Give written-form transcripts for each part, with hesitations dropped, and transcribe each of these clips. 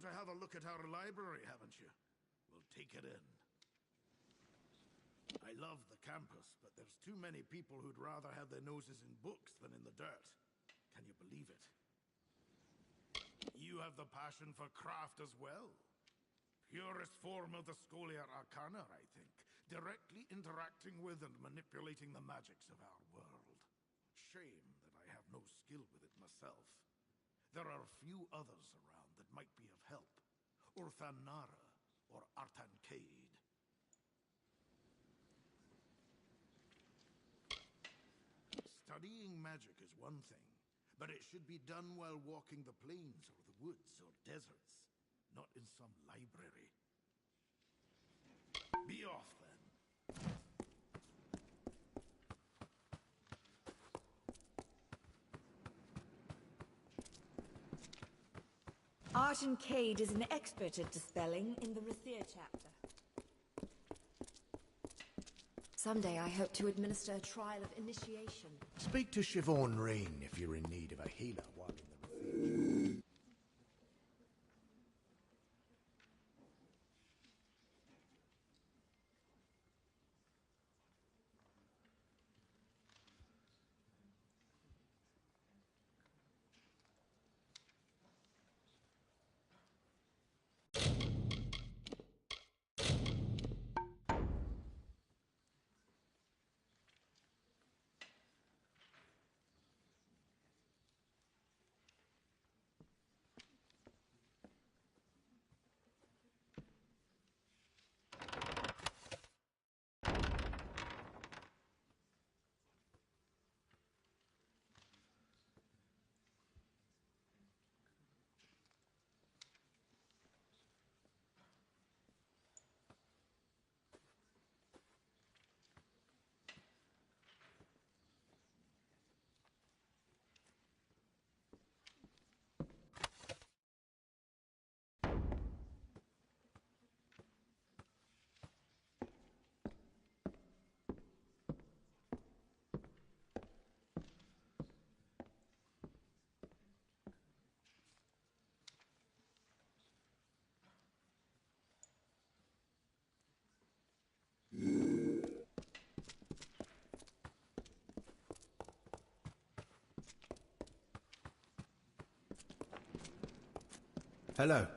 to have a look at our library, haven't you? We'll take it in. I love the campus, but there's too many people who'd rather have their noses in books than in the dirt. Can you believe it? You have the passion for craft as well. Purest form of the Scholia Arcana, I think. Directly interacting with and manipulating the magics of our world. Shame that I have no skill with it myself. There are few others around that might be of help. Urthanara or Artancade. Studying magic is one thing, but it should be done while walking the plains or the woods or deserts, not in some library. Be off, then. Artancade is an expert at dispelling in the Rathir chapter. Someday I hope to administer a trial of initiation. Speak to Siobhan Rain if you're in need of a healer while in the refuge. Hello.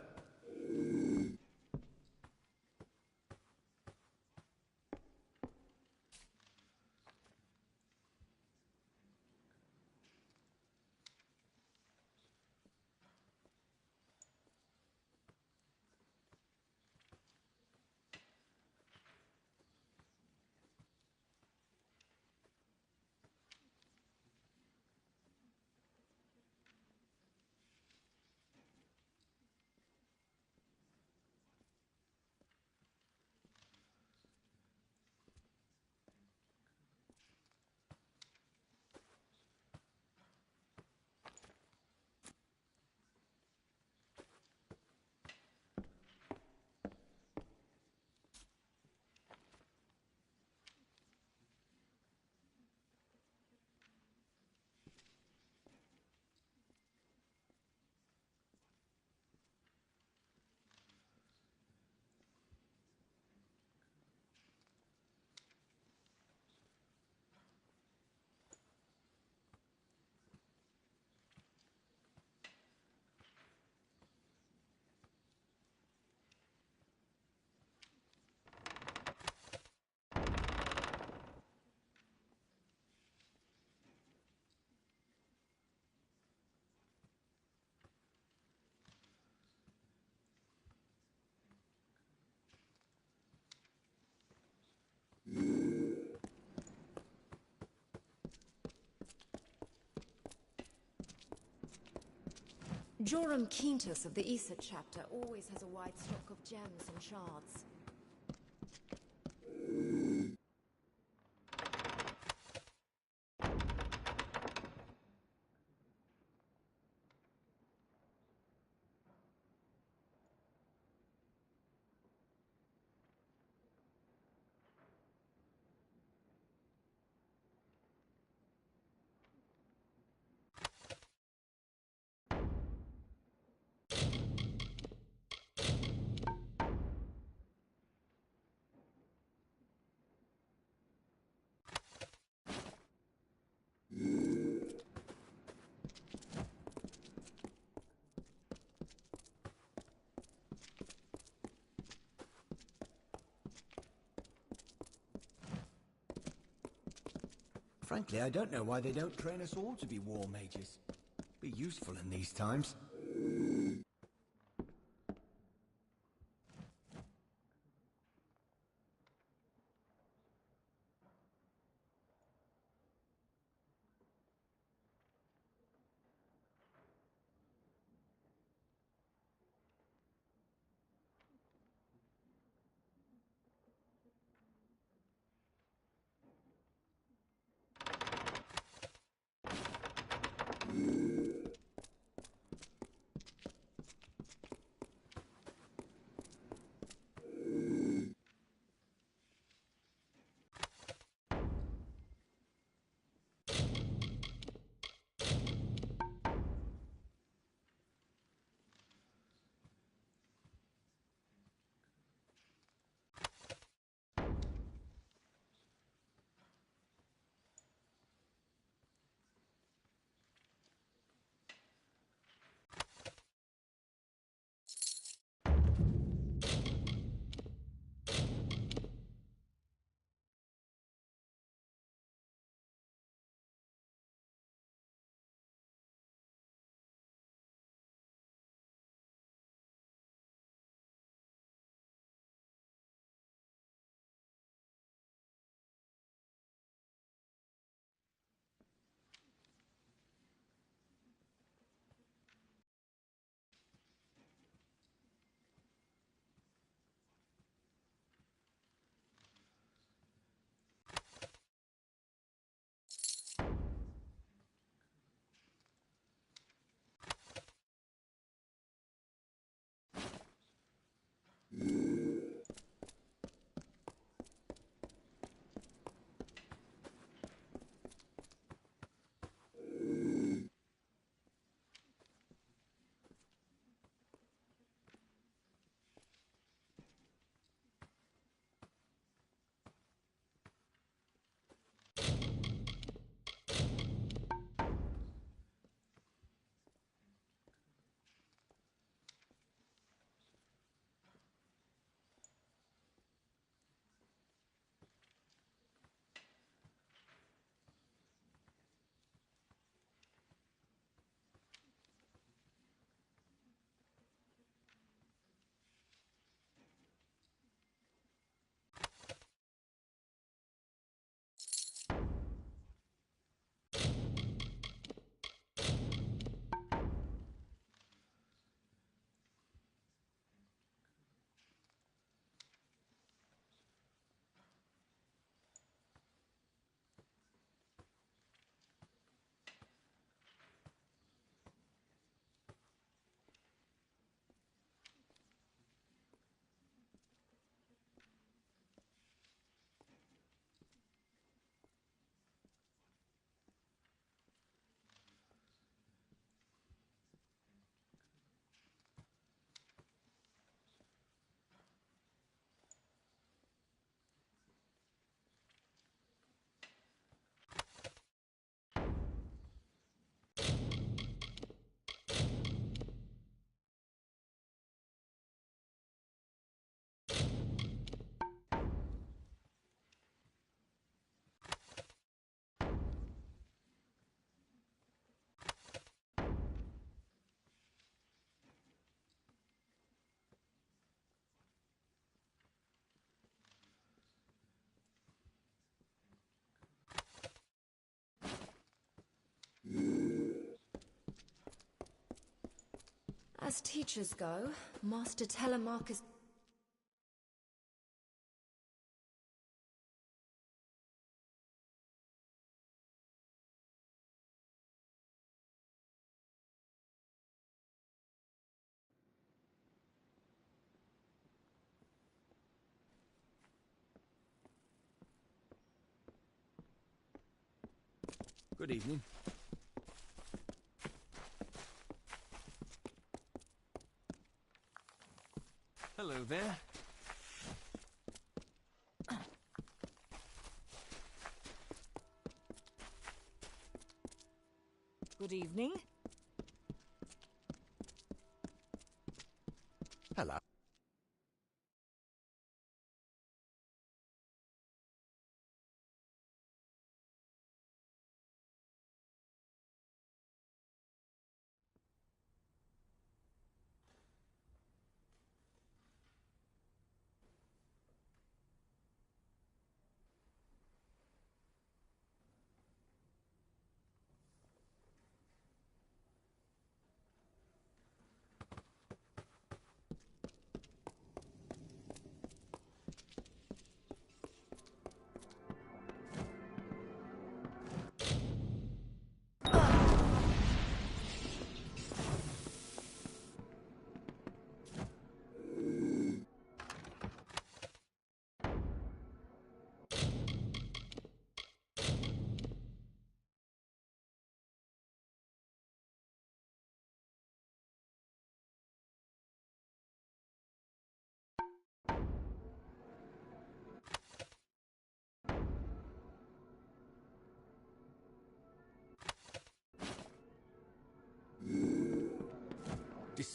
Joram Quintus of the Issa chapter always has a wide stock of gems and shards. Frankly, I don't know why they don't train us all to be war mages. Be useful in these times. As teachers go, Master Telemarcus... Good evening. Hello there. Good evening. Hello.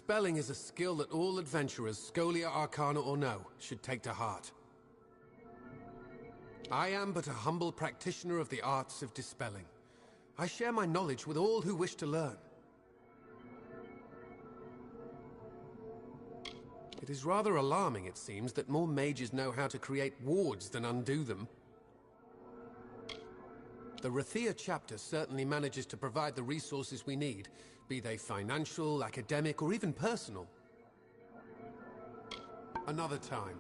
Dispelling is a skill that all adventurers, Scholia Arcana or no, should take to heart. I am but a humble practitioner of the arts of dispelling. I share my knowledge with all who wish to learn. It is rather alarming, it seems, that more mages know how to create wards than undo them. The Rathia chapter certainly manages to provide the resources we need, be they financial, academic, or even personal. Another time.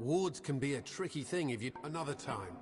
Wards can be a tricky thing if you... Another time.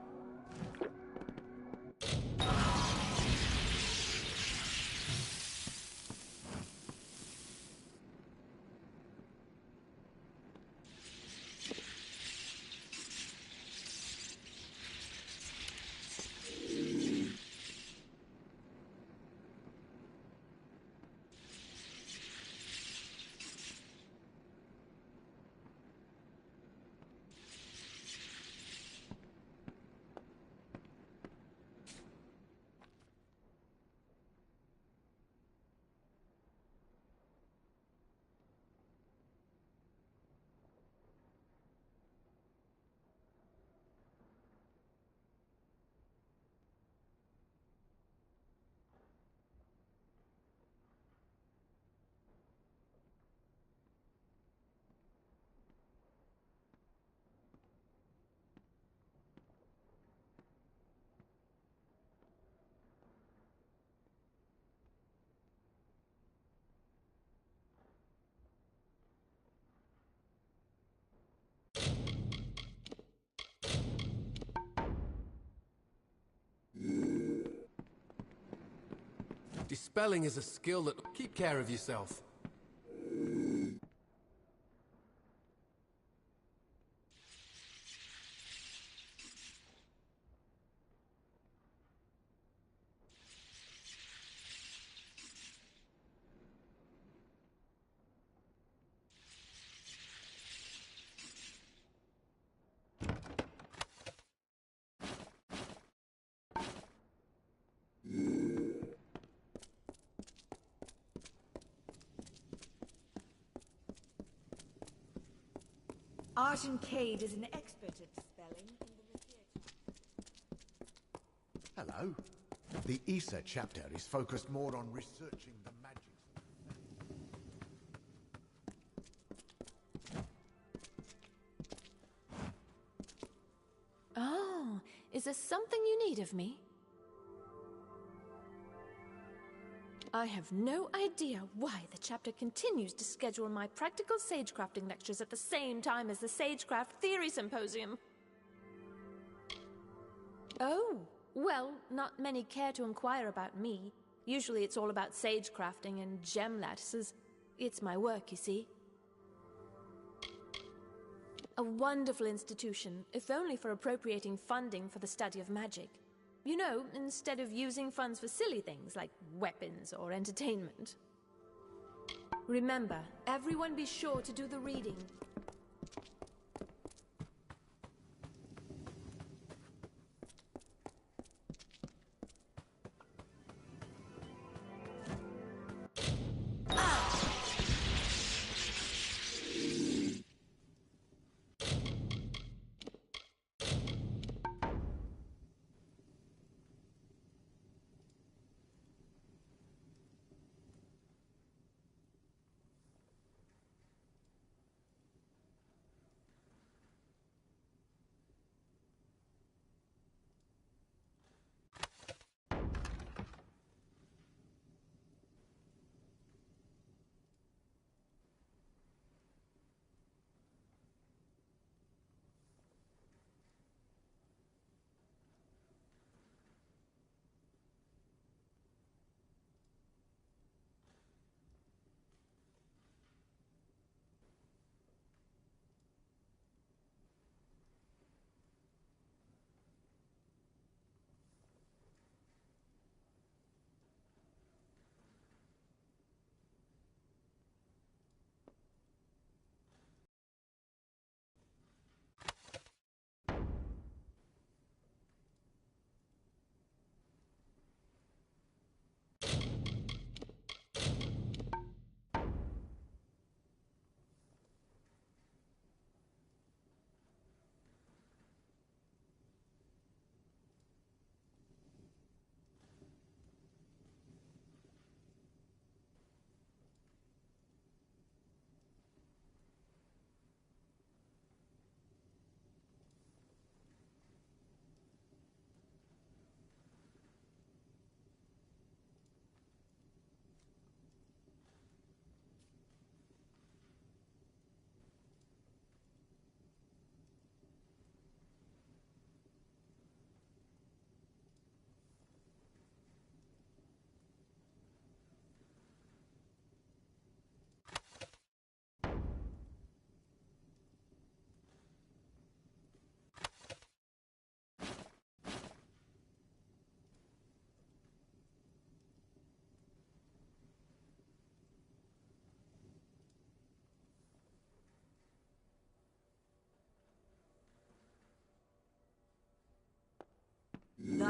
Dispelling is a skill that... Keep care of yourself. Arden Cade is an expert at dispelling in the Rathia. Hello. The Issa chapter is focused more on researching the magics. Oh, is there something you need of me? I have no idea why the chapter continues to schedule my practical sagecrafting lectures at the same time as the Sagecraft Theory Symposium. Oh, well, not many care to inquire about me. Usually it's all about sagecrafting and gem lattices. It's my work, you see. A wonderful institution, if only for appropriating funding for the study of magic. You know, instead of using funds for silly things like weapons or entertainment. Remember, everyone be sure to do the reading.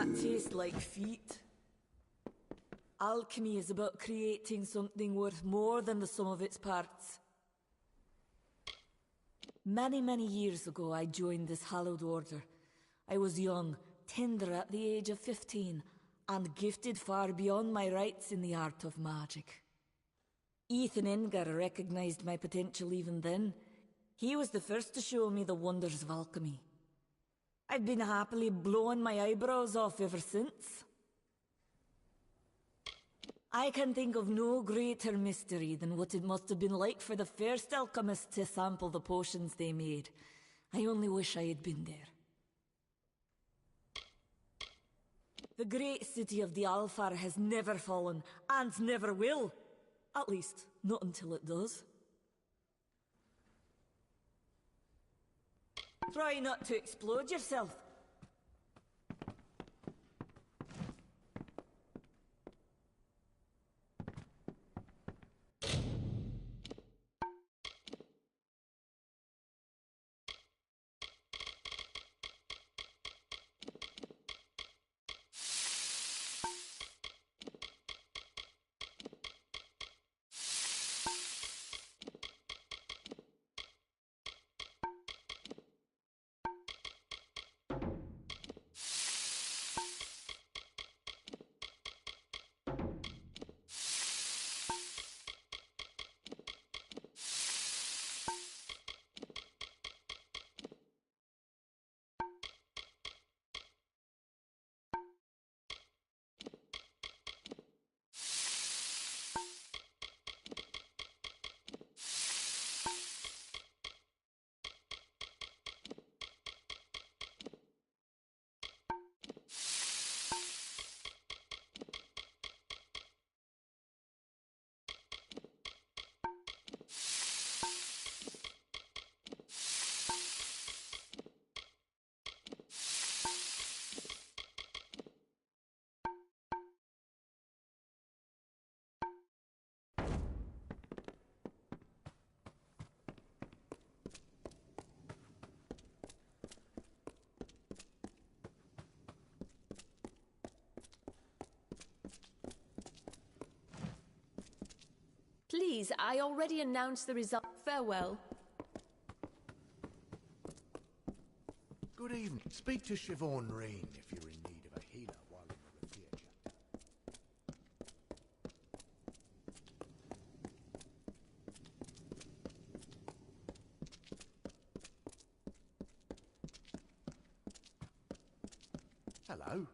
that taste like feet? Alchemy is about creating something worth more than the sum of its parts. Many, many years ago, I joined this hallowed order. I was young, tender at the age of 15, and gifted far beyond my rights in the art of magic. Ethan Engar recognized my potential even then. He was the first to show me the wonders of alchemy. I've been happily blowing my eyebrows off ever since. I can think of no greater mystery than what it must have been like for the first alchemists to sample the potions they made. I only wish I had been there. The great city of the Alfar has never fallen, and never will. At least, not until it does. Try not to explode yourself. Please, I already announced the result. Farewell. Good evening. Speak to Siobhan Rain if you're in need of a healer while in the Rathir chapter. Hello.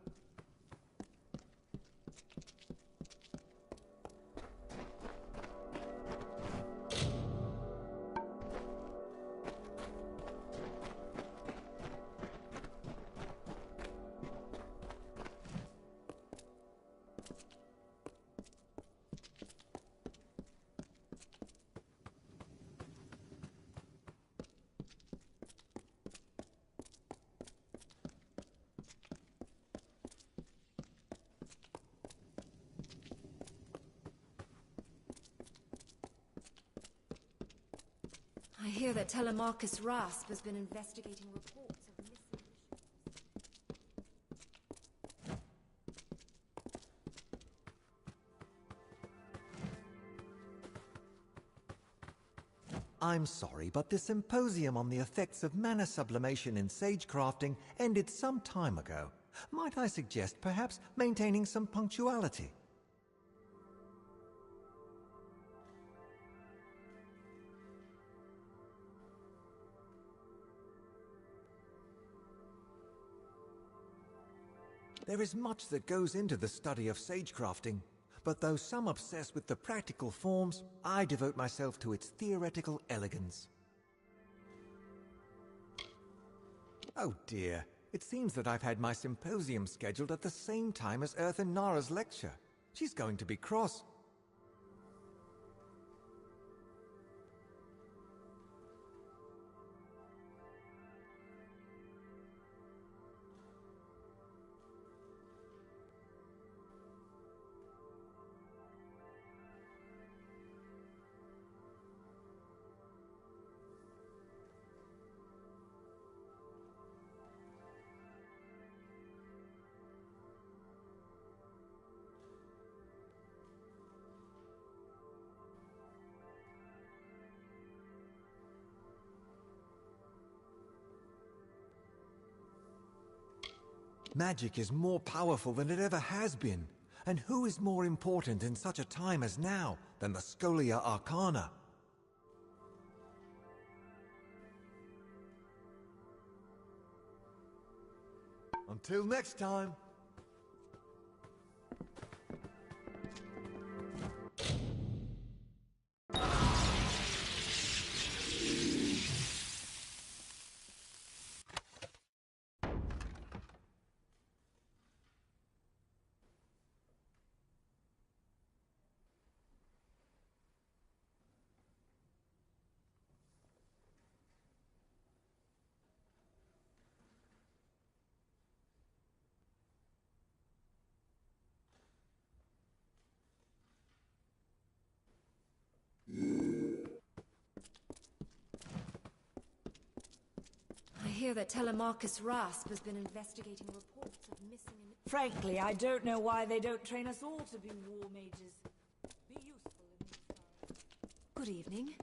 I hear that Telemarcus Rasp has been investigating reports of missing I'm sorry, but the symposium on the effects of mana sublimation in sagecrafting ended some time ago. Might I suggest perhaps maintaining some punctuality? There is much that goes into the study of sagecrafting, but though some obsess with the practical forms, I devote myself to its theoretical elegance. Oh dear, it seems that I've had my symposium scheduled at the same time as Earth and Nara's lecture. She's going to be cross. Magic is more powerful than it ever has been. And who is more important in such a time as now than the Scholia Arcana? Until next time. I hear that Telemachus Rasp has been investigating reports of missing and... Frankly, I don't know why they don't train us all to be war mages. Be useful in these times. Good evening.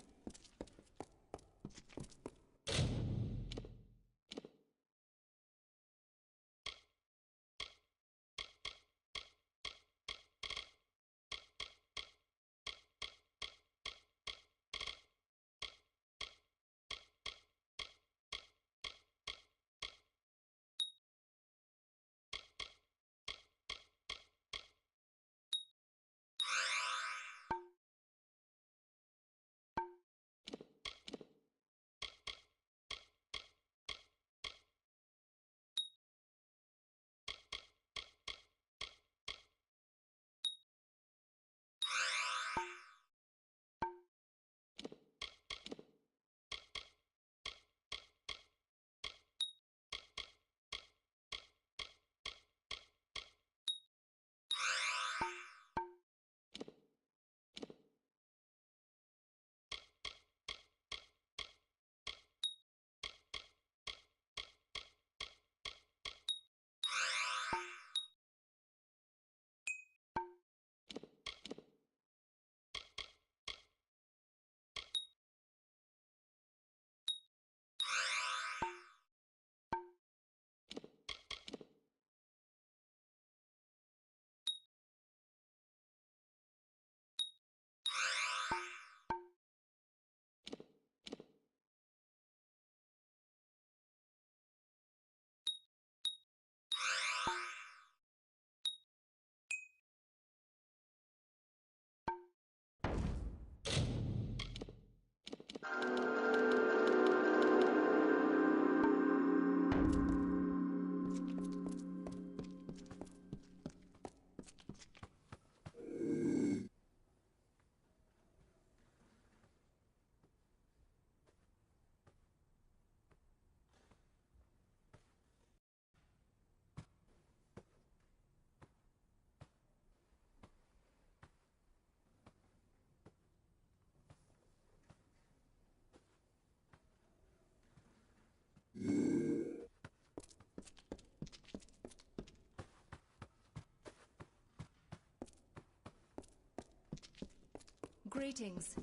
Greetings.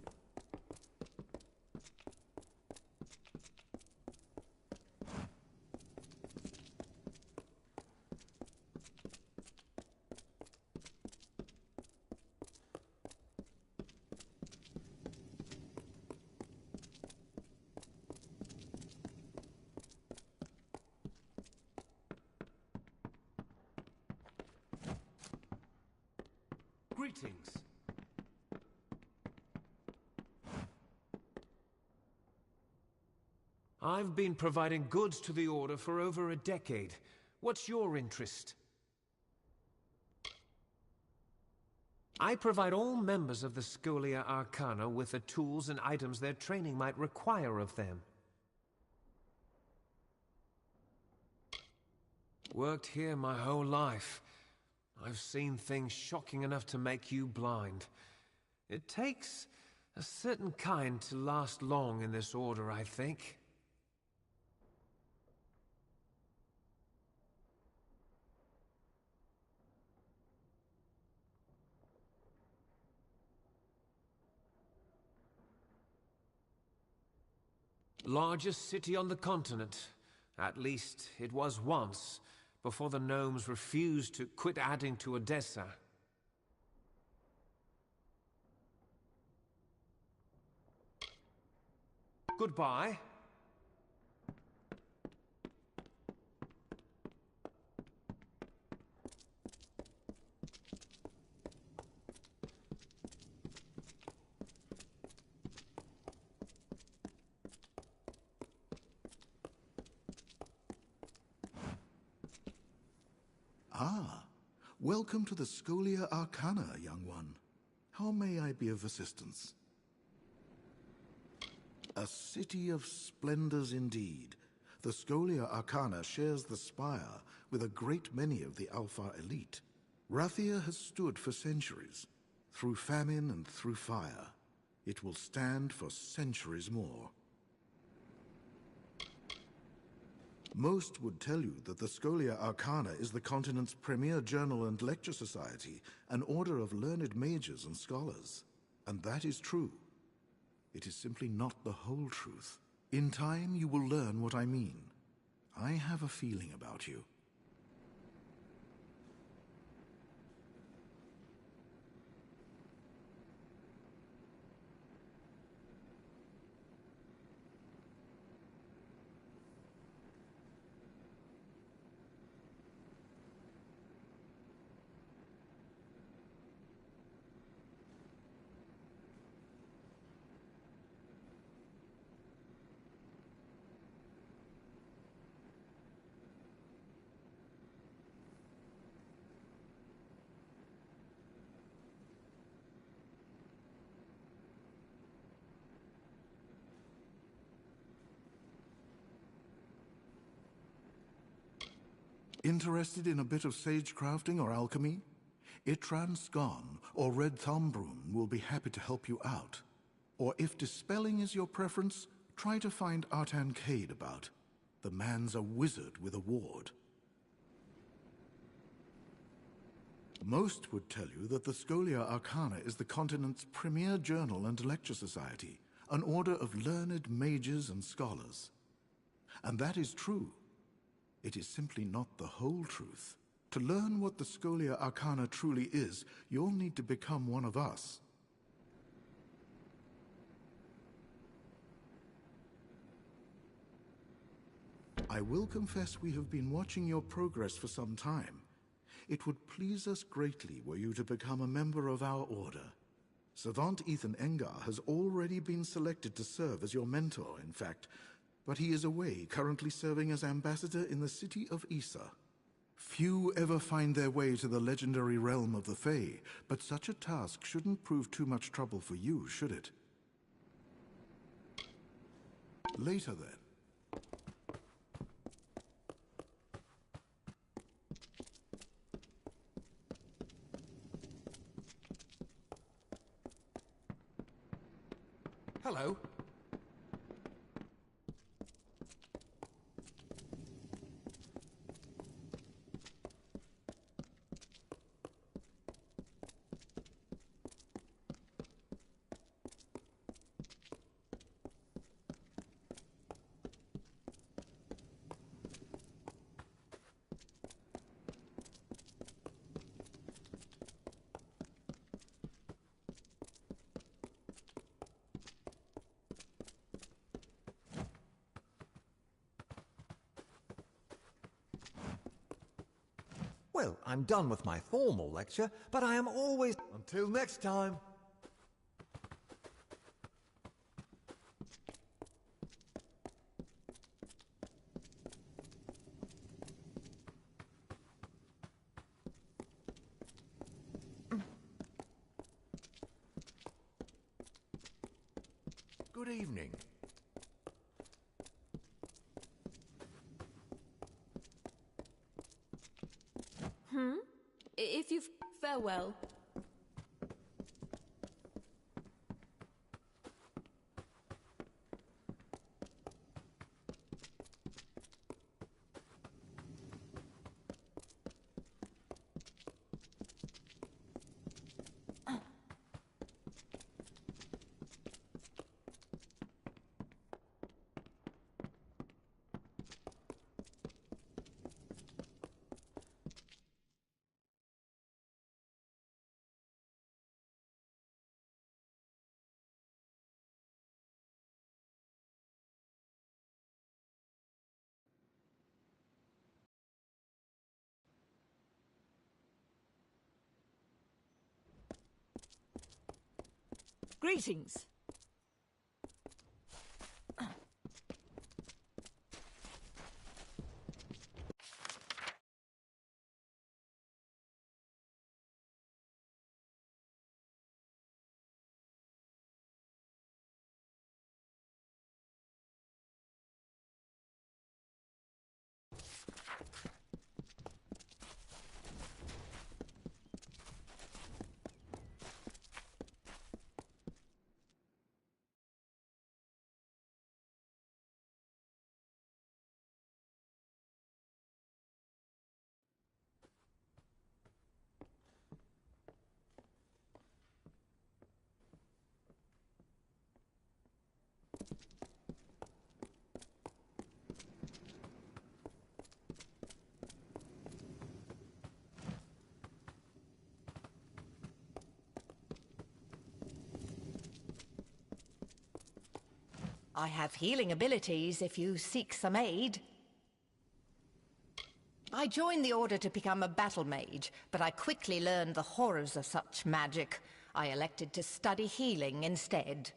Greetings. I've been providing goods to the Order for over a decade. What's your interest? I provide all members of the Scholia Arcana with the tools and items their training might require of them. Worked here my whole life. I've seen things shocking enough to make you blind. It takes a certain kind to last long in this order, I think. Largest city on the continent. At least it was once. before the gnomes refused to quit adding to Odessa. Goodbye. Ah, welcome to the Scholia Arcana, young one. How may I be of assistance? A city of splendors indeed. The Scholia Arcana shares the spire with a great many of the Alpha elite. Rathia has stood for centuries, through famine and through fire. It will stand for centuries more. Most would tell you that the Scholia Arcana is the continent's premier journal and lecture society, an order of learned mages and scholars. And that is true. It is simply not the whole truth. In time, you will learn what I mean. I have a feeling about you. Interested in a bit of sage crafting or alchemy? Itran Skan or Red Thumbroom will be happy to help you out. Or if dispelling is your preference, try to find Artan Cade about. The man's a wizard with a ward. Most would tell you that the Scholia Arcana is the continent's premier journal and lecture society, an order of learned mages and scholars. And that is true. It is simply not the whole truth. To learn what the Scholia Arcana truly is, you'll need to become one of us. I will confess we have been watching your progress for some time. It would please us greatly were you to become a member of our order. Savant Ethan Engar has already been selected to serve as your mentor, in fact, but he is away, currently serving as ambassador in the city of Issa. Few ever find their way to the legendary realm of the Fae, but such a task shouldn't prove too much trouble for you, should it? Later, then. Hello. Well, I'm done with my formal lecture, but I am always... Until next time. Good evening. If you farewell. Greetings. I have healing abilities if you seek some aid. I joined the Order to become a battle mage, but I quickly learned the horrors of such magic. I elected to study healing instead.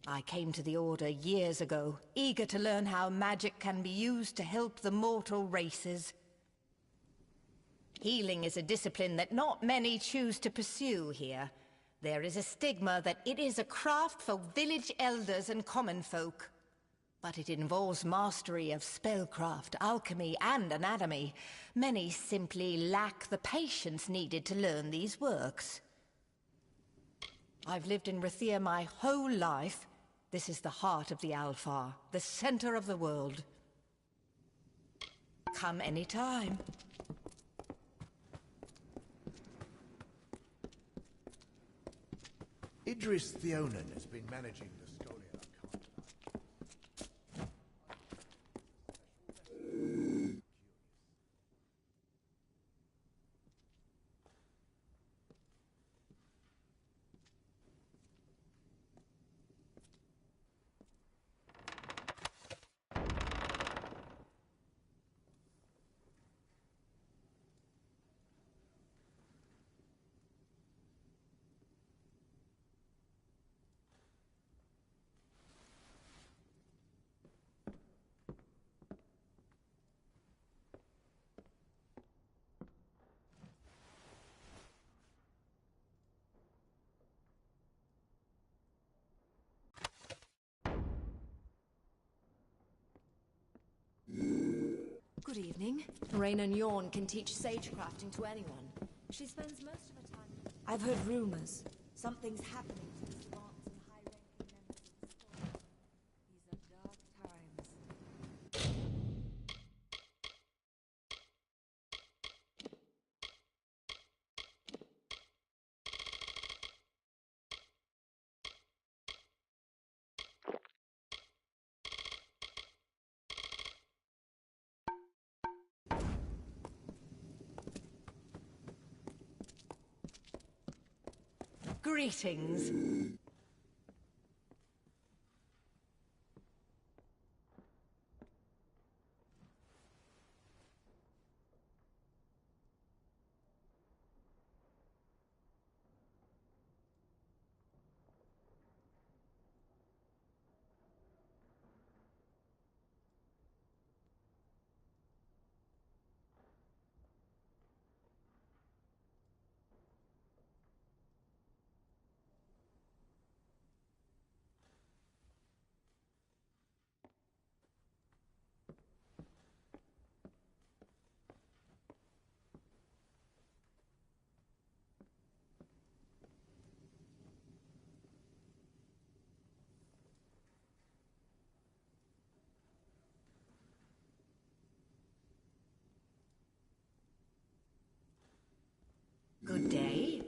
I came to the Order years ago, eager to learn how magic can be used to help the mortal races. Healing is a discipline that not many choose to pursue here. There is a stigma that it is a craft for village elders and common folk. But it involves mastery of spellcraft, alchemy, and anatomy. Many simply lack the patience needed to learn these works. I've lived in Rathir my whole life. This is the heart of the Alfar, the center of the world. Come anytime. Idris Theonan has been managing the Scholia Arcana. Good evening. Raina Nyorn can teach sagecrafting to anyone. She spends most of her time... I've heard rumors. Something's happening to the savants and high-ranking members of the school. These are dark times. Greetings. Good day.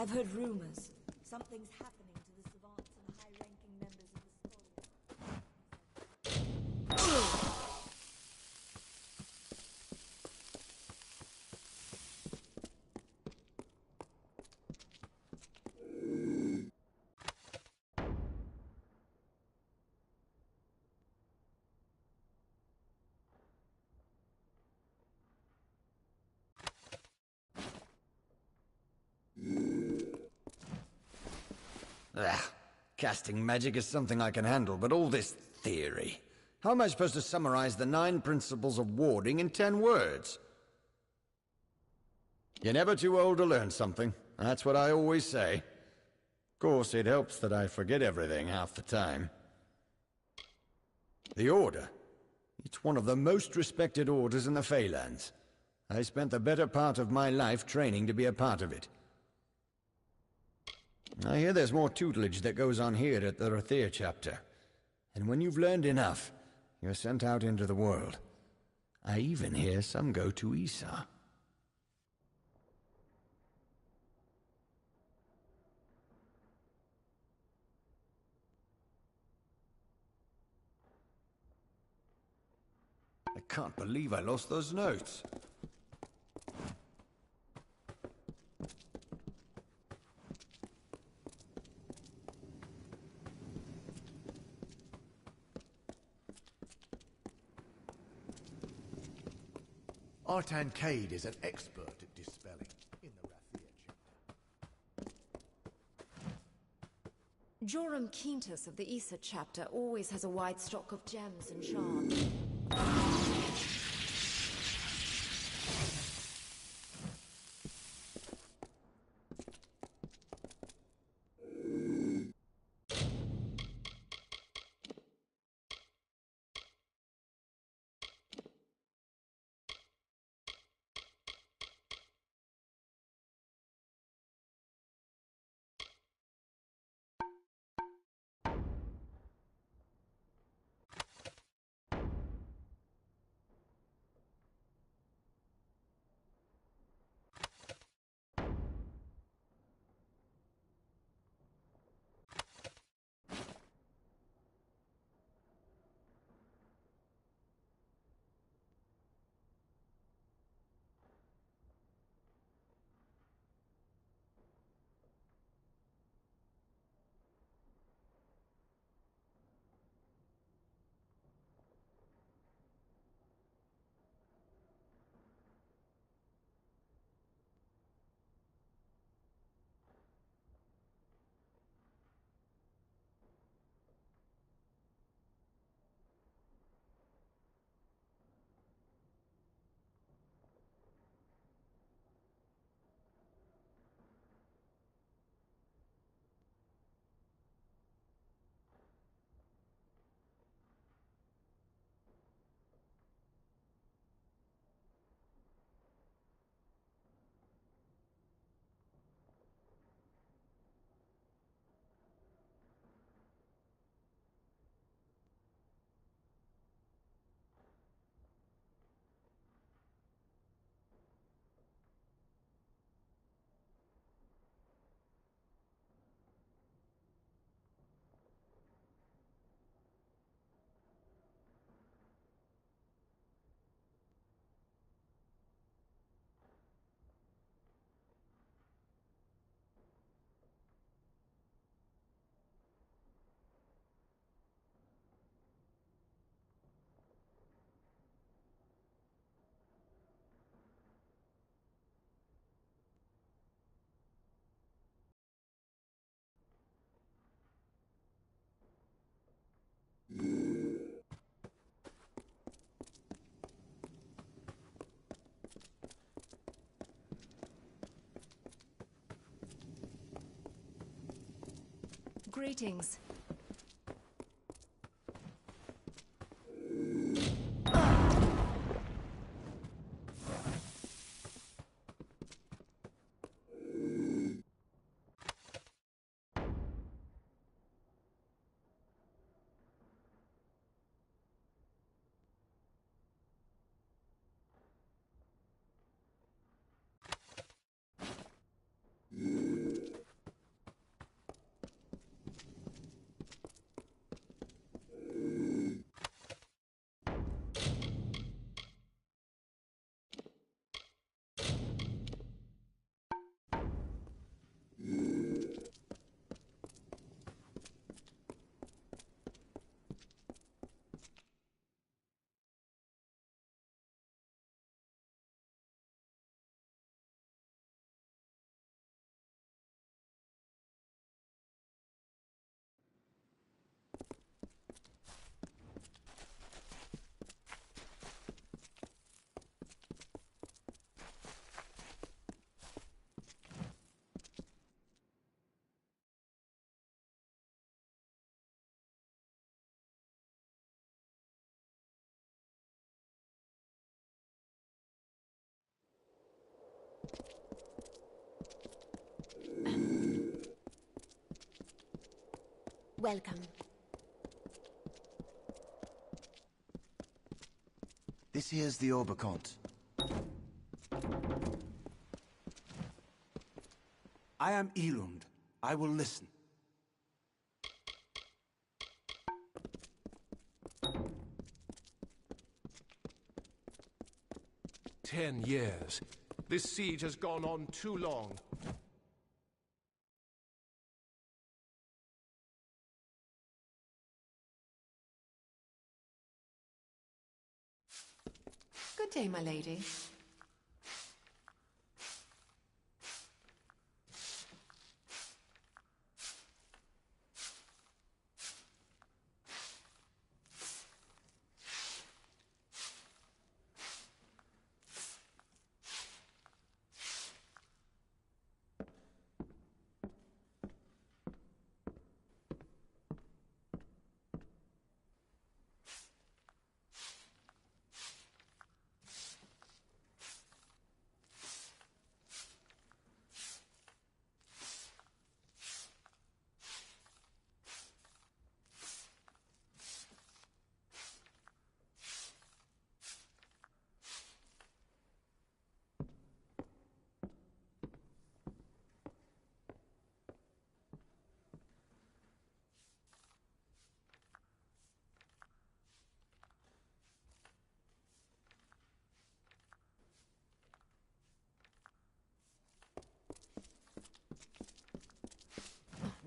I've heard rumors. Something's happening to the savants and high-ranking members of the Scolia. Casting magic is something I can handle, but all this theory... How am I supposed to summarize the 9 principles of warding in 10 words? You're never too old to learn something. That's what I always say. Of course, it helps that I forget everything half the time. The Order. It's one of the most respected orders in the Feylands. I spent the better part of my life training to be a part of it. I hear there's more tutelage that goes on here at the Rathir chapter. And when you've learned enough, you're sent out into the world. I even hear some go to Isa. I can't believe I lost those notes. Artan Cade is an expert at dispelling in the Rathir chapter. Joram Quintus of the Issa chapter always has a wide stock of gems and shards. Greetings. Welcome. This here's the Oberkant. I am Elund. I will listen. 10 years. This siege has gone on too long. Good day, my lady.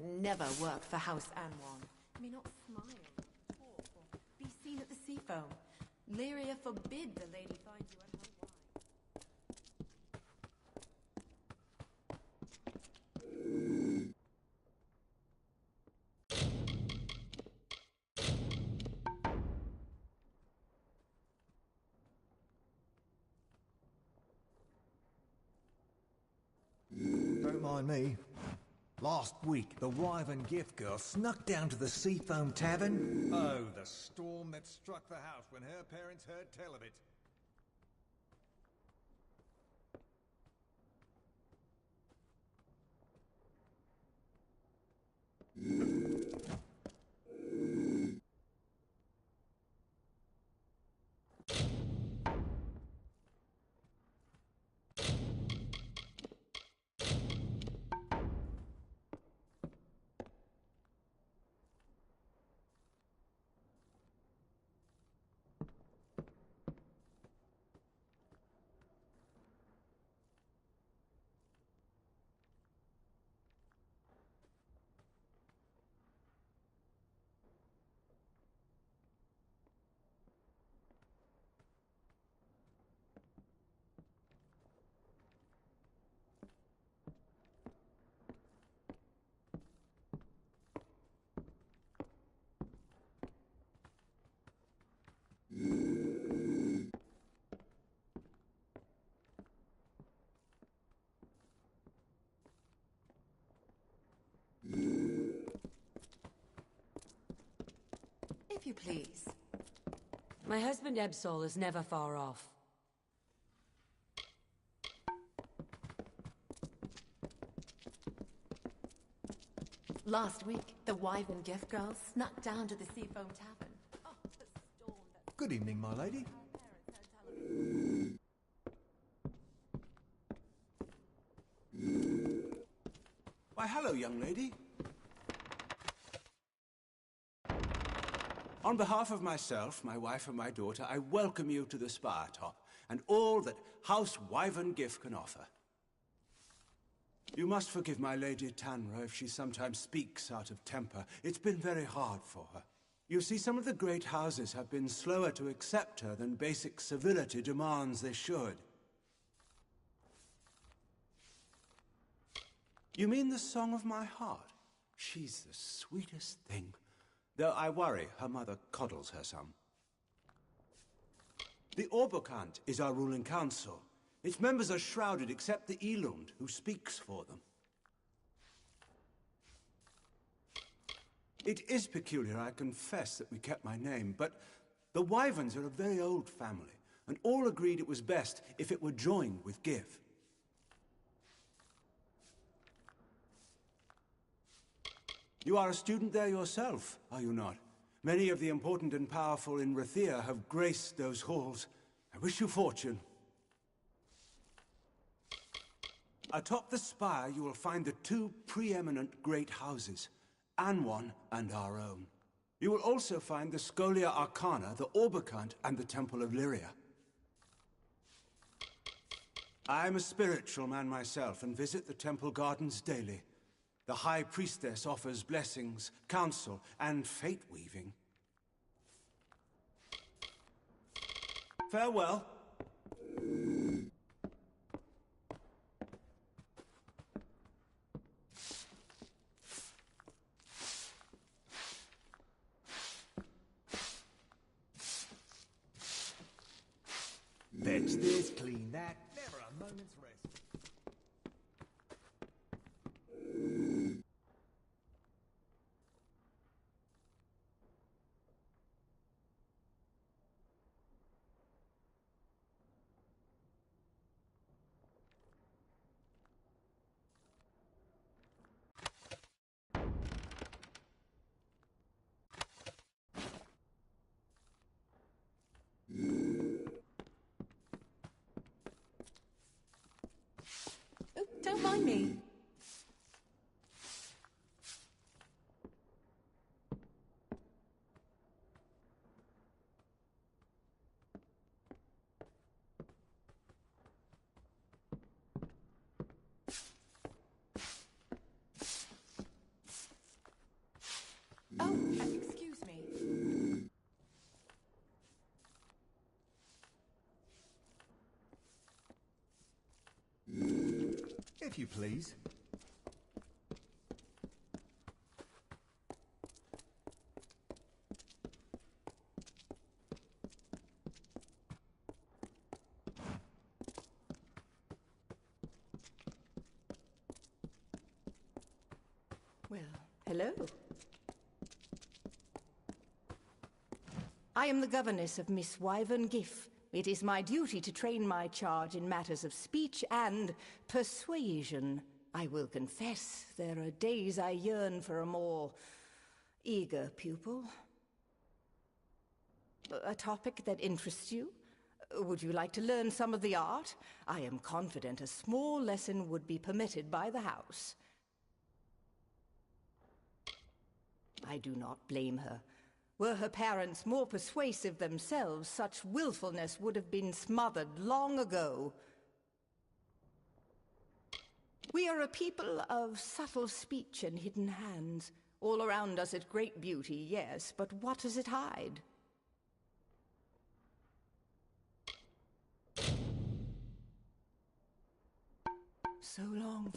Never work for House Anwan. May not smile, talk, or be seen at the sea foam. Lyria forbid the lady finds you at her wine. Don't mind me. Last week, the Wyvern gift girl snuck down to the Seafoam Tavern. Oh, the storm that struck the house when her parents heard tell of it. If you please. My husband Ebsol is never far off. Last week, the Wyvern gift girl snuck down to the Seafoam Tavern. Oh, the storm that... Good evening, my lady. Why, hello, young lady. On behalf of myself, my wife and my daughter, I welcome you to the Spire Top and all that House Wyvern Gift can offer. You must forgive my Lady Tanra if she sometimes speaks out of temper. It's been very hard for her. You see, some of the great houses have been slower to accept her than basic civility demands they should. You mean the Song of My Heart? She's the sweetest thing. Though I worry her mother coddles her some. The Oberkant is our ruling council. Its members are shrouded except the Elund, who speaks for them. It is peculiar, I confess, that we kept my name, but the Wyverns are a very old family, and all agreed it was best if it were joined with Give. You are a student there yourself, are you not? Many of the important and powerful in Rathir have graced those halls. I wish you fortune. Atop the spire, you will find the two preeminent great houses, Anwan and our own. You will also find the Scholia Arcana, the Orbicant, and the Temple of Lyria. I'm a spiritual man myself and visit the temple gardens daily. The High Priestess offers blessings, counsel, and fate-weaving. Farewell. Fetch this, clean that, never a moment's rest. Oh, don't mind me. Oh, excuse me. If you please. Well, hello. I am the governess of Miss Wyvern Giff. It is my duty to train my charge in matters of speech and persuasion. I will confess, there are days I yearn for a more eager pupil. A topic that interests you? Would you like to learn some of the art? I am confident a small lesson would be permitted by the house. I do not blame her. Were her parents more persuasive themselves, such willfulness would have been smothered long ago. We are a people of subtle speech and hidden hands. All around us is great beauty, yes, but what does it hide? So long.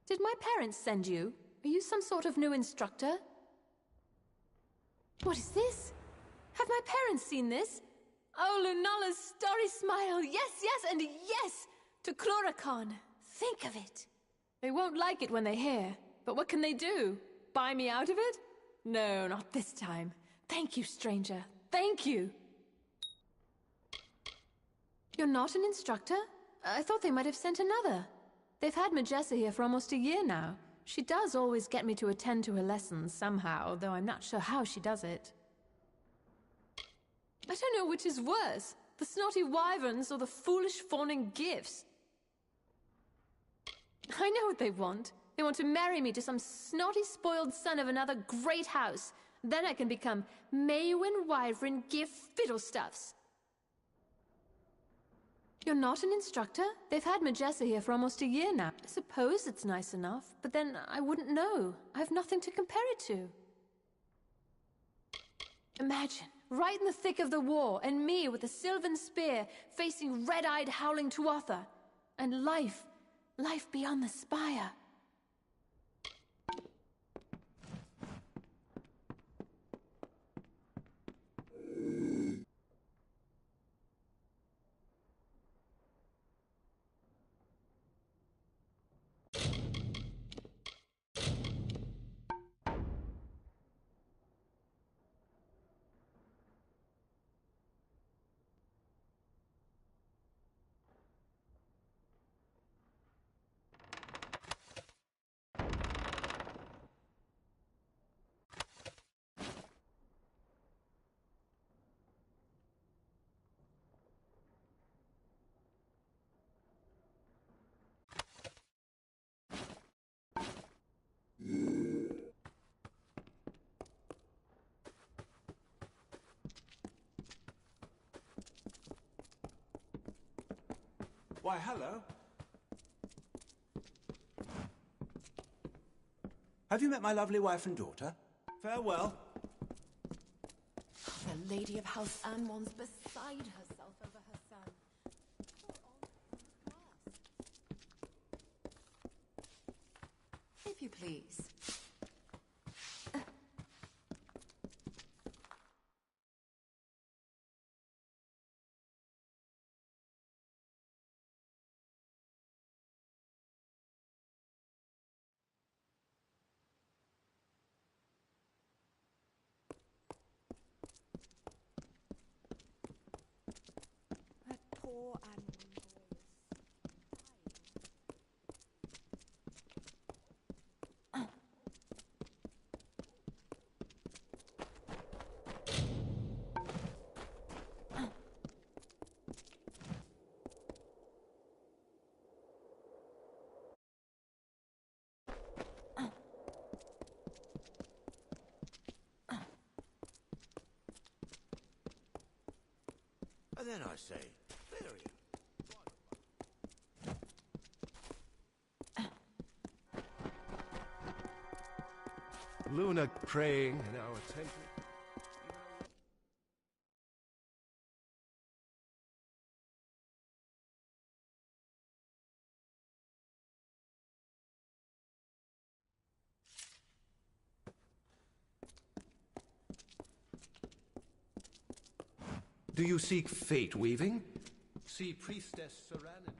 Did my parents send you? Are you some sort of new instructor? What is this? Have my parents seen this? Oh, Lunala's starry smile! Yes, yes, and yes! To Chloricon! Think of it! They won't like it when they hear, but what can they do? Buy me out of it? No, not this time. Thank you, stranger. Thank you! You're not an instructor? I thought they might have sent another. They've had Majessa here for almost a year now. She does always get me to attend to her lessons somehow, though I'm not sure how she does it. I don't know which is worse, the snotty wyverns or the foolish fawning gifts. I know what they want. They want to marry me to some snotty spoiled son of another great house. Then I can become Maywin Wyvern Gift Fiddlestuffs. You're not an instructor? They've had Majessa here for almost a year now. I suppose it's nice enough, but then I wouldn't know. I have nothing to compare it to. Imagine, right in the thick of the war, and me with a sylvan spear, facing red-eyed howling Tuatha. And life beyond the spire. Why, hello. Have you met my lovely wife and daughter? Farewell. The Lady of House Anwan's beside herself over her son. If you please. That poor Anwan boy is And then I say, Lyria. Luna praying in our temple. Do you seek fate weaving? See Priestess Saranin.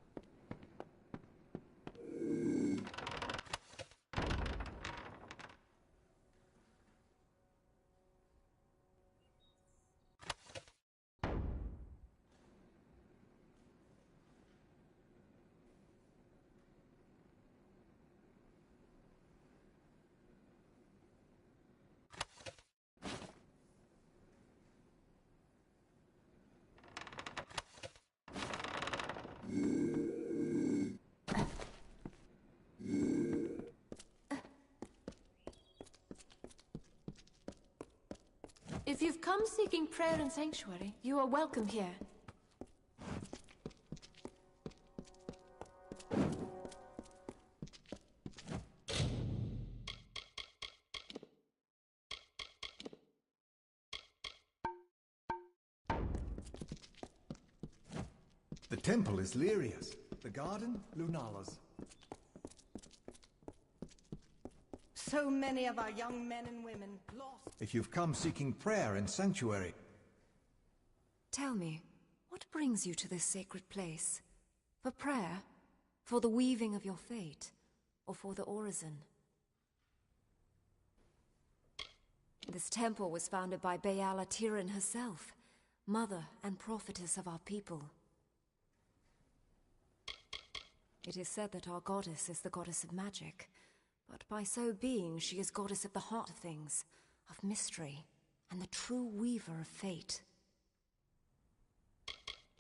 If you've come seeking prayer and sanctuary, you are welcome here. The temple is Lyria's. The garden, Lunala's. So many of our young men and women lost. If you've come seeking prayer and sanctuary, Tell me, what brings you to this sacred place? For prayer? For the weaving of your fate? Or for the orison? This temple was founded by Bayala Tiran herself, mother and prophetess of our people. It is said that our goddess is the goddess of magic, but by so being, she is goddess of the heart of things, of mystery, and the true weaver of fate.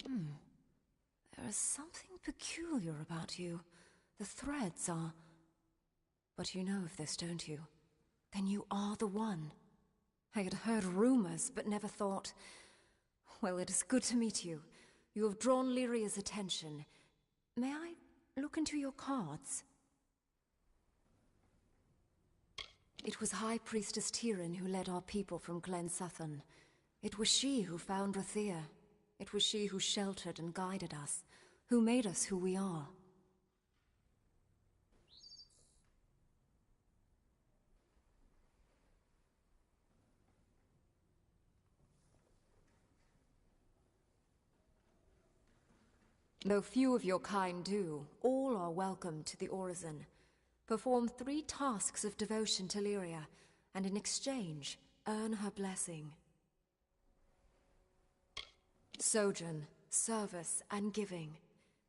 There is something peculiar about you. The threads are... But you know of this, don't you? Then you are the one. I had heard rumors, but never thought... Well, it is good to meet you. You have drawn Lyria's attention. May I look into your cards? It was High Priestess Tiran who led our people from Glen Suthan. It was she who found Rathir. It was she who sheltered and guided us, who made us who we are. Though few of your kind do, all are welcome to the Orison. Perform 3 tasks of devotion to Lyria, and in exchange, earn her blessing. Sojourn, service, and giving.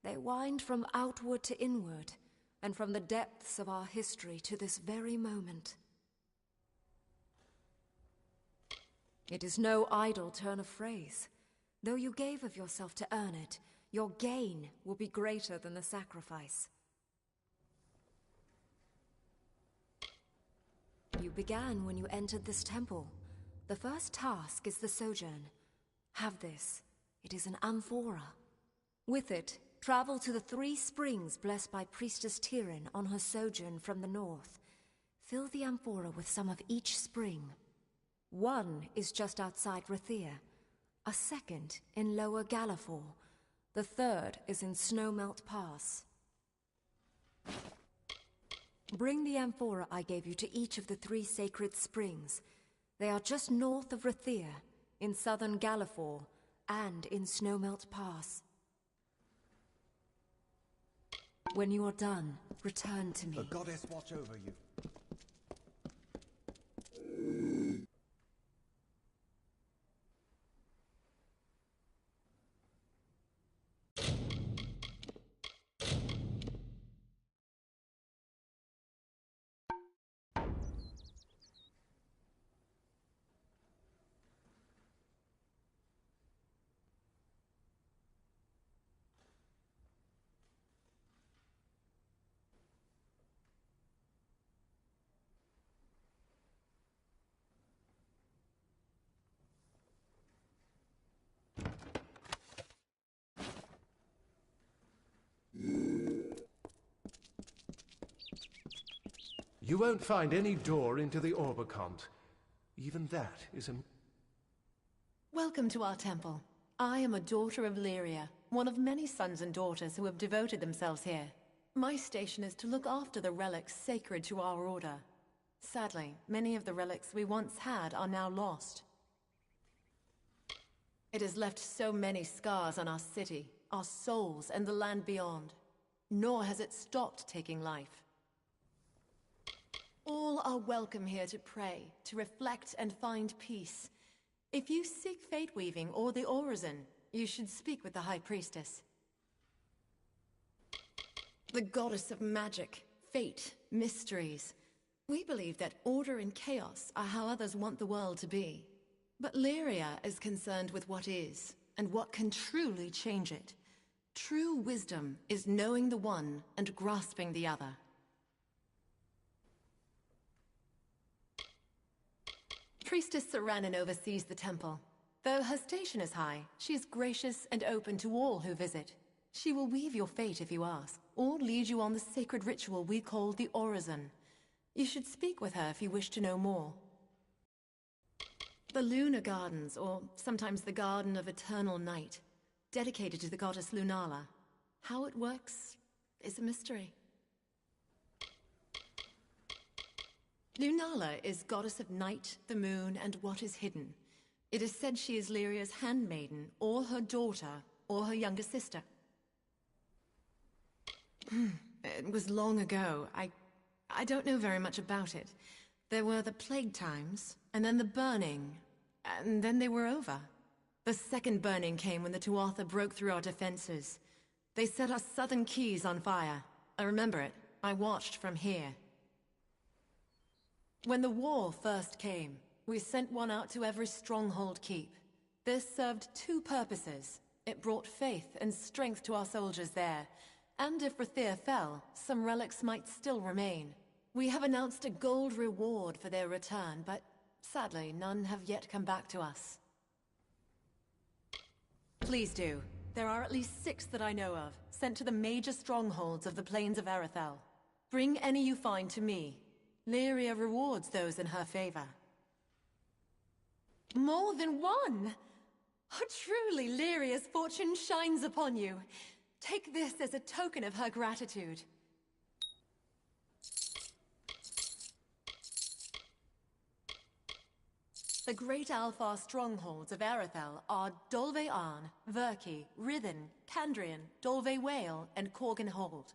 They wind from outward to inward, and from the depths of our history to this very moment. It is no idle turn of phrase. Though you gave of yourself to earn it, your gain will be greater than the sacrifice. You began when you entered this temple. The first task is the sojourn. Have this. It is an amphora. With it, Travel to the 3 springs blessed by Priestess Tyrion on her sojourn from the north. Fill the amphora with some of each spring. One is just outside Rathir, a second in Lower Galafor, the third is in Snowmelt Pass. Bring the amphora I gave you to each of the 3 sacred springs. They are just north of Rathir, in southern Galafor, and in Snowmelt Pass. When you are done, return to me. The goddess watch over you. You won't find any door into the Orbicont. Even that is a... Welcome to our temple. I am a daughter of Lyria, one of many sons and daughters who have devoted themselves here. My station is to look after the relics sacred to our order. Sadly, many of the relics we once had are now lost. It has left so many scars on our city, our souls, and the land beyond. Nor has it stopped taking life. All are welcome here to pray, to reflect and find peace. If you seek fate weaving or the Orison, you should speak with the High Priestess. The goddess of magic, fate, mysteries. We believe that order and chaos are how others want the world to be. But Lyria is concerned with what is, and what can truly change it. True wisdom is knowing the one and grasping the other. Priestess Saranin oversees the temple. Though her station is high, she is gracious and open to all who visit. She will weave your fate if you ask, or lead you on the sacred ritual we call the Orison. You should speak with her if you wish to know more. The Lunar Gardens, or sometimes the Garden of Eternal Night, dedicated to the goddess Lunala. How it works is a mystery. Lunala is goddess of night, the moon, and what is hidden. It is said she is Lyria's handmaiden, or her daughter, or her younger sister. It was long ago. I don't know very much about it. There were the plague times, and then the burning, and then they were over. The second burning came when the Tuatha broke through our defenses. They set our southern keys on fire. I remember it. I watched from here. When the war first came, we sent one out to every stronghold keep. This served 2 purposes. It brought faith and strength to our soldiers there. And if Rathir fell, some relics might still remain. We have announced a gold reward for their return, but sadly, none have yet come back to us. Please do. There are at least 6 that I know of, sent to the major strongholds of the plains of Arethel. Bring any you find to me. Lyria rewards those in her favor. More than one! Oh, truly, Lyria's fortune shines upon you. Take this as a token of her gratitude. The great Alfar strongholds of Arethel are Dolve Arn, Verki, Rithen, Candrian, Dolve Whale, and Corgan Hold.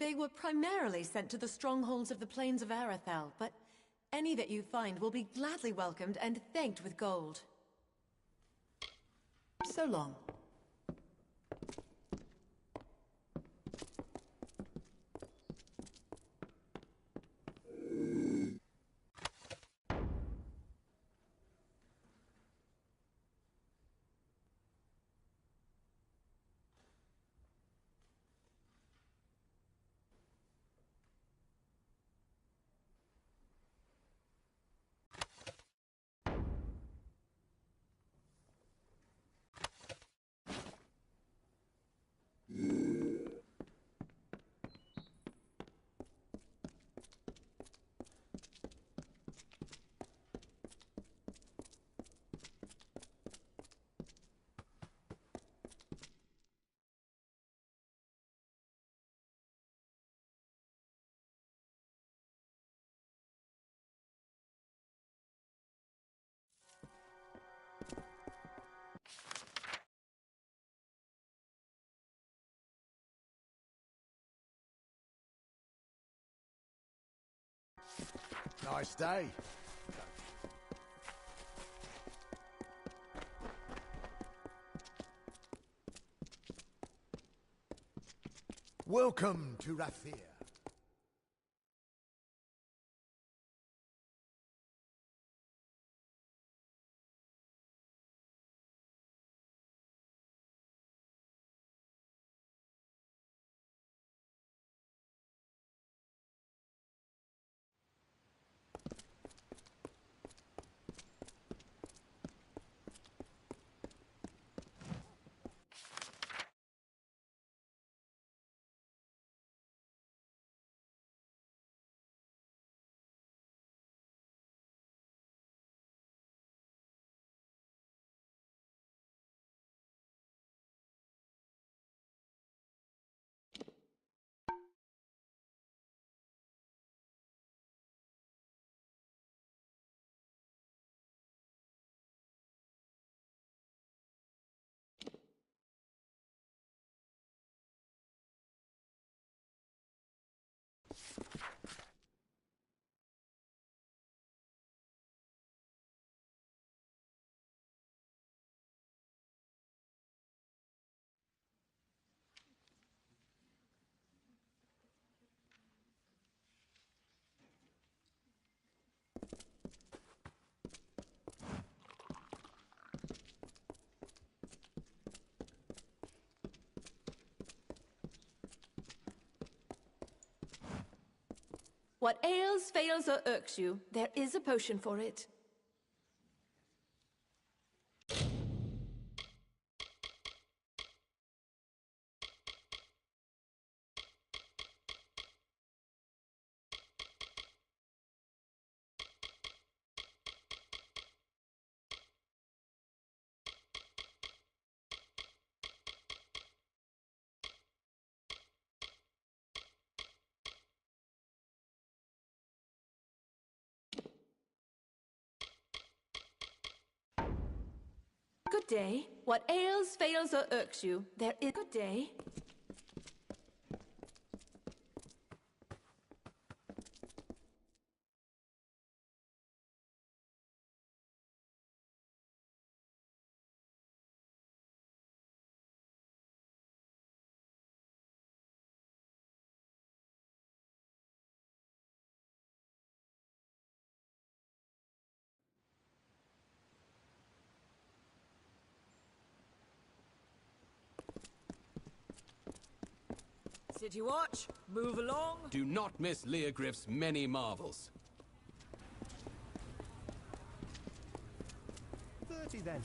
They were primarily sent to the strongholds of the plains of Arethel, but any that you find will be gladly welcomed and thanked with gold. So long. Nice day. Welcome to Rathir. What ails, fails, or irks you, there is a potion for it. Good day. What ails, fails, or irks you, there is good day. City Watch, move along. Do not miss Leogriff's many marvels. 30 then.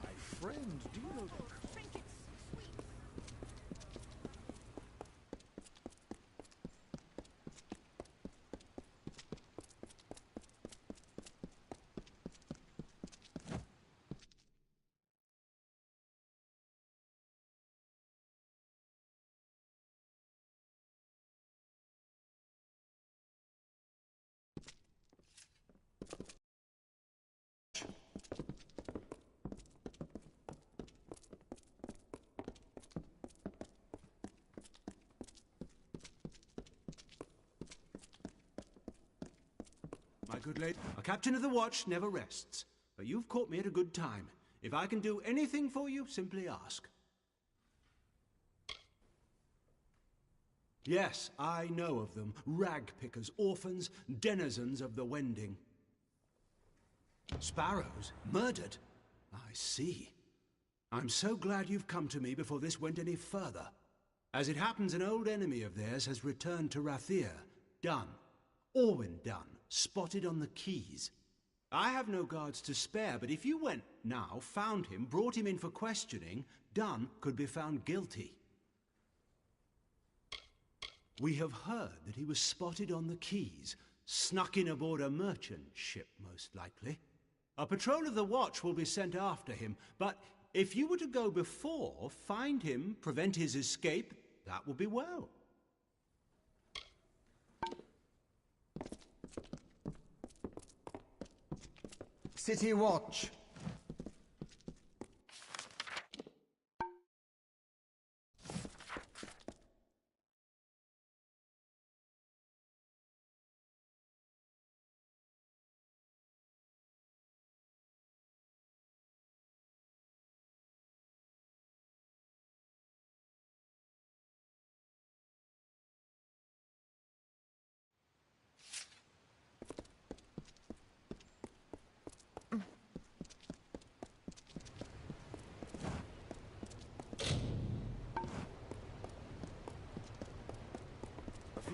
My friend, do you know... My good lady, a captain of the watch never rests, but you've caught me at a good time. If I can do anything for you, simply ask. Yes, I know of them. Rag pickers, orphans, denizens of the Wending. Sparrows? Murdered? I see. I'm so glad you've come to me before this went any further. As it happens, an old enemy of theirs has returned to Rathir. Dunn. Orwin Dunn. Spotted on the quays. I have no guards to spare, but if you went now, found him, brought him in for questioning, Dunn could be found guilty. We have heard that he was spotted on the quays, snuck in aboard a merchant ship, most likely. A patrol of the watch will be sent after him, but if you were to go before, find him, prevent his escape, that would be well. City Watch.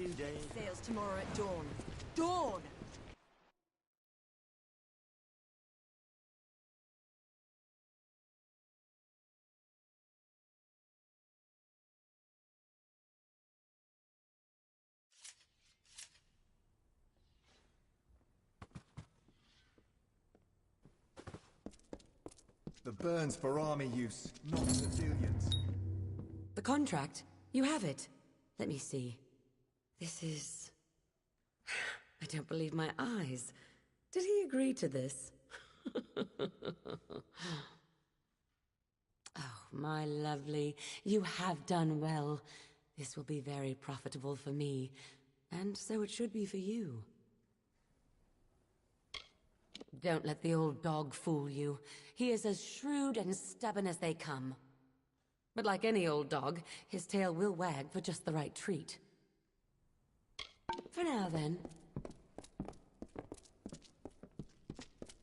few days. Sails tomorrow at dawn. Dawn! The burns for army use, not civilians. The contract? You have it. Let me see. This is... I don't believe my eyes. Did he agree to this? Oh, my lovely, you have done well. This will be very profitable for me, and so it should be for you. Don't let the old dog fool you. He is as shrewd and stubborn as they come. But like any old dog, his tail will wag for just the right treat. For now, then.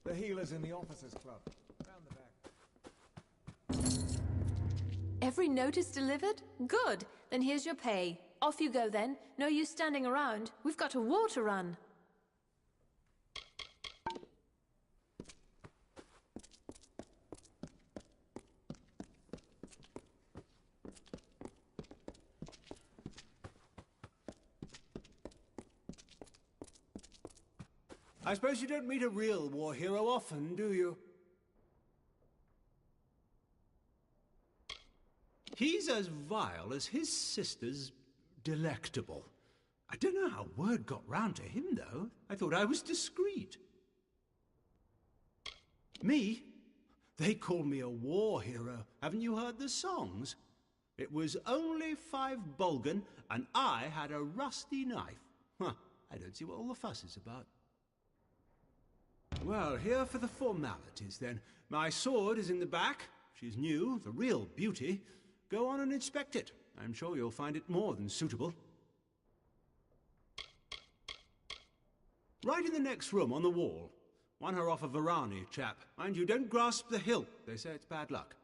The healer's in the officers' club. Round the back. Every note is delivered? Good. Then here's your pay. Off you go then. No use standing around. We've got a war to run. I suppose you don't meet a real war hero often, do you? He's as vile as his sister's delectable. I don't know how word got round to him, though. I thought I was discreet. Me? They call me a war hero. Haven't you heard the songs? It was only 5 Bulgan, and I had a rusty knife. Huh, I don't see what all the fuss is about. Well, here for the formalities, then. My sword is in the back. She's new, the real beauty. Go on and inspect it. I'm sure you'll find it more than suitable. Right in the next room, on the wall. Won her off a Varani chap. Mind you, don't grasp the hilt. They say it's bad luck.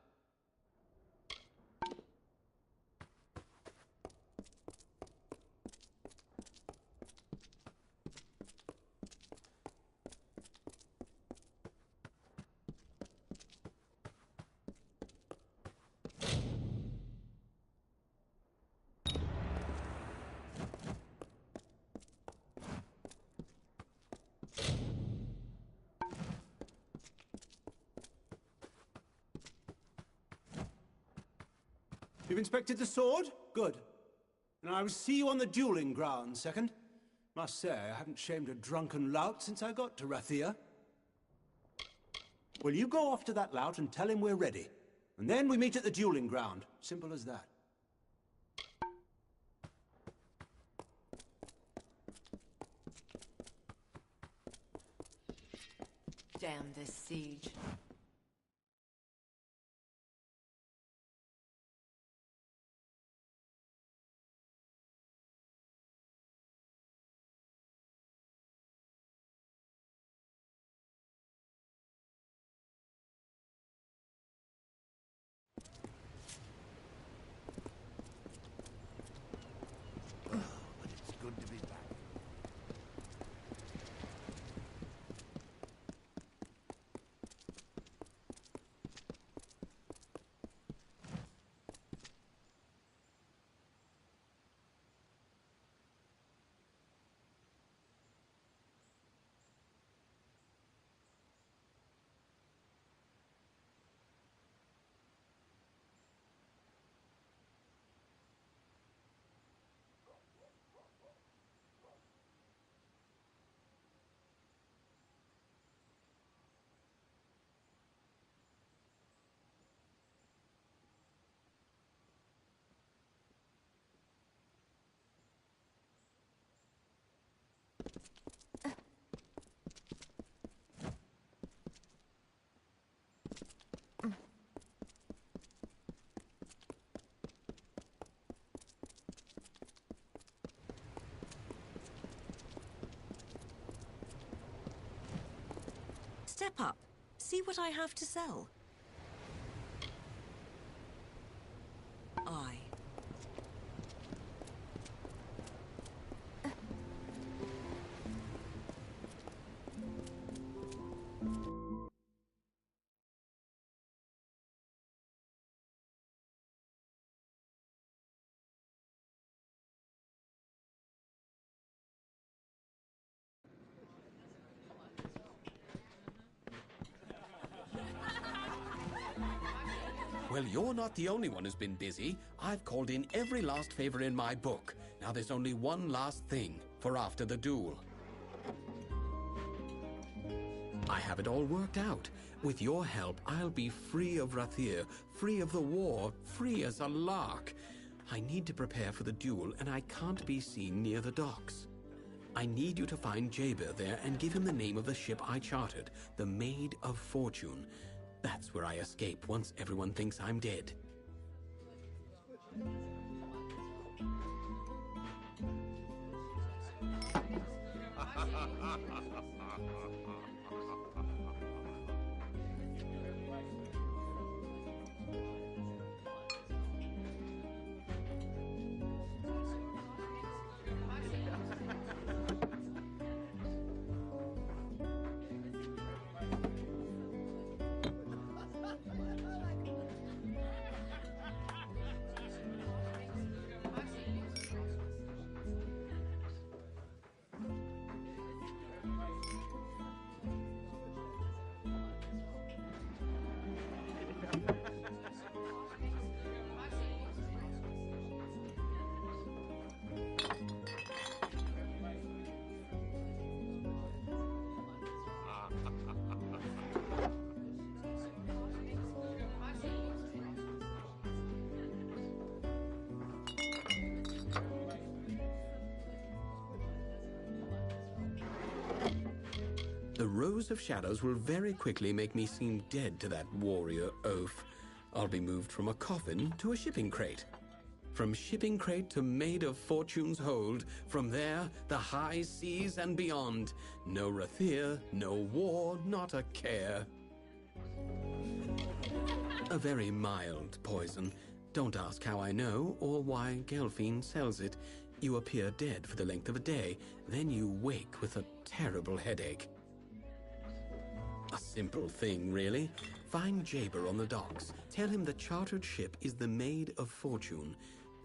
You've inspected the sword? Good. And I will see you on the dueling ground, second. Must say, I haven't shamed a drunken lout since I got to Rathia. Well, you go off to that lout and tell him we're ready. And then we meet at the dueling ground. Simple as that. Damn this siege. But it's good to be back. Step up. See what I have to sell. Well, you're not the only one who's been busy. I've called in every last favor in my book. Now there's only one last thing for after the duel. I have it all worked out. With your help, I'll be free of Rathir, free of the war, free as a lark. I need to prepare for the duel, and I can't be seen near the docks. I need you to find Jaber there and give him the name of the ship I chartered, the Maid of Fortune. That's where I escape once everyone thinks I'm dead. The Rose of Shadows will very quickly make me seem dead to that warrior oaf. I'll be moved from a coffin to a shipping crate. From shipping crate to Maid of Fortune's hold. From there, the high seas and beyond. No Rathir, no war, not a care. A very mild poison. Don't ask how I know or why Gelfine sells it. You appear dead for the length of a day, then you wake with a terrible headache. A simple thing, really. Find Jaber on the docks. Tell him the chartered ship is the Maid of Fortune.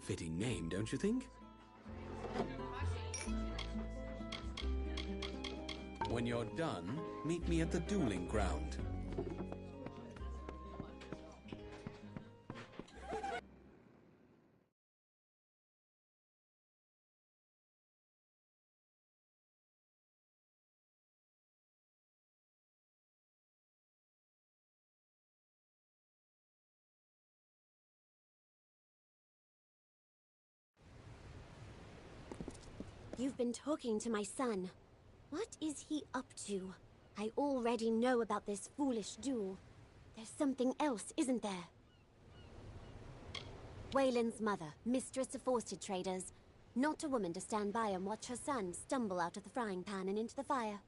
Fitting name, don't you think? When you're done, meet me at the dueling ground. You've been talking to my son. What is he up to? I already know about this foolish duel. There's something else, isn't there? Wayland's mother, mistress of worsted traders. Not a woman to stand by and watch her son stumble out of the frying pan and into the fire.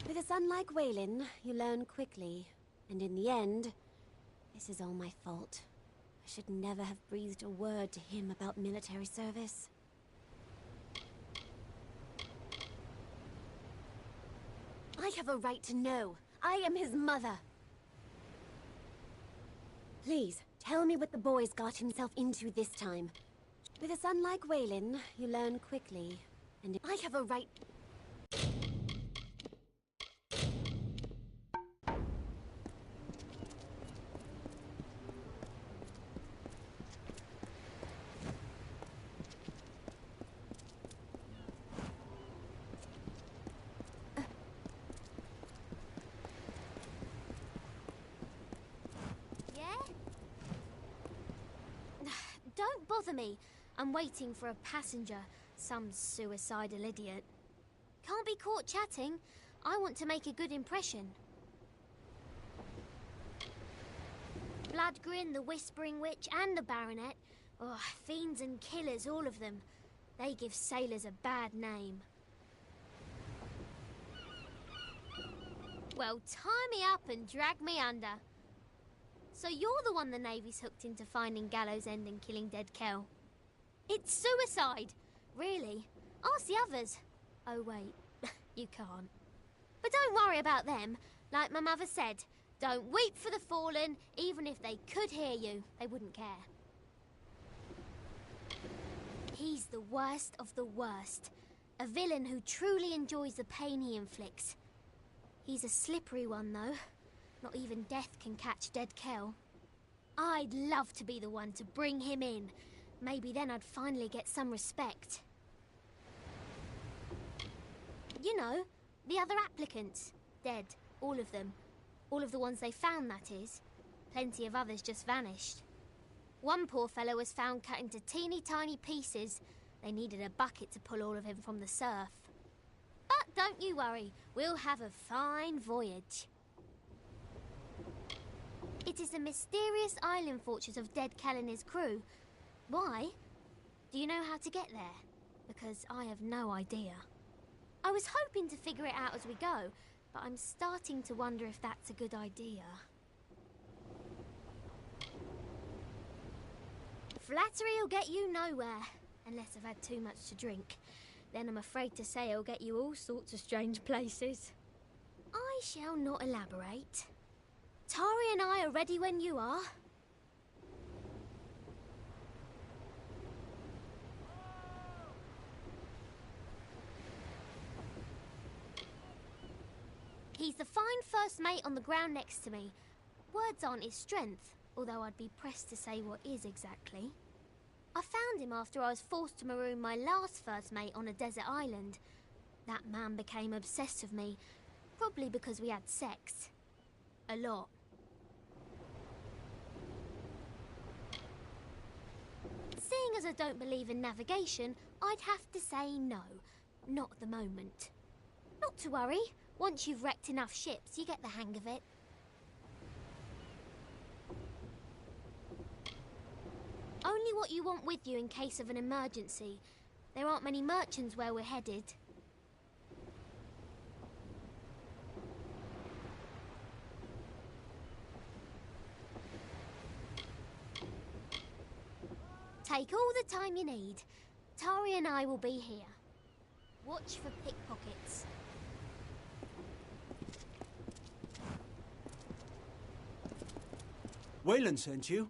With a son like Wayland, you learn quickly. And in the end, this is all my fault. I should never have breathed a word to him about military service. I have a right to know. I am his mother. Please, tell me what the boy's got himself into this time. With a son like Wayland, you learn quickly. And I have a right... Don't bother me. I'm waiting for a passenger, some suicidal idiot. Can't be caught chatting. I want to make a good impression. Bloodgrin, the Whispering Witch, and the Baronet. Oh, fiends and killers, all of them. They give sailors a bad name. Well, tie me up and drag me under. So you're the one the Navy's hooked into finding Gallows End and killing dead Kel. It's suicide! Really? Ask the others. Oh, wait. You can't. But don't worry about them. Like my mother said, don't weep for the fallen. Even if they could hear you, they wouldn't care. He's the worst of the worst. A villain who truly enjoys the pain he inflicts. He's a slippery one, though. Not even death can catch dead Kel. I'd love to be the one to bring him in. Maybe then I'd finally get some respect. You know, the other applicants. Dead. All of them. All of the ones they found, that is. Plenty of others just vanished. One poor fellow was found cut into teeny tiny pieces. They needed a bucket to pull all of him from the surf. But don't you worry, we'll have a fine voyage. It is the mysterious island fortress of Dead Kel and his crew. Why? Do you know how to get there? Because I have no idea. I was hoping to figure it out as we go, but I'm starting to wonder if that's a good idea. Flattery will get you nowhere, unless I've had too much to drink. Then I'm afraid to say it'll get you all sorts of strange places. I shall not elaborate. Tari and I are ready when you are. He's the fine first mate on the ground next to me. Words aren't his strength, although I'd be pressed to say what is exactly. I found him after I was forced to maroon my last first mate on a desert island. That man became obsessed with me, probably because we had sex. A lot. Seeing as I don't believe in navigation, I'd have to say no. Not at the moment. Not to worry. Once you've wrecked enough ships, you get the hang of it. Only what you want with you in case of an emergency. There aren't many merchants where we're headed. Take all the time you need. Tari and I will be here. Watch for pickpockets. Wayland sent you?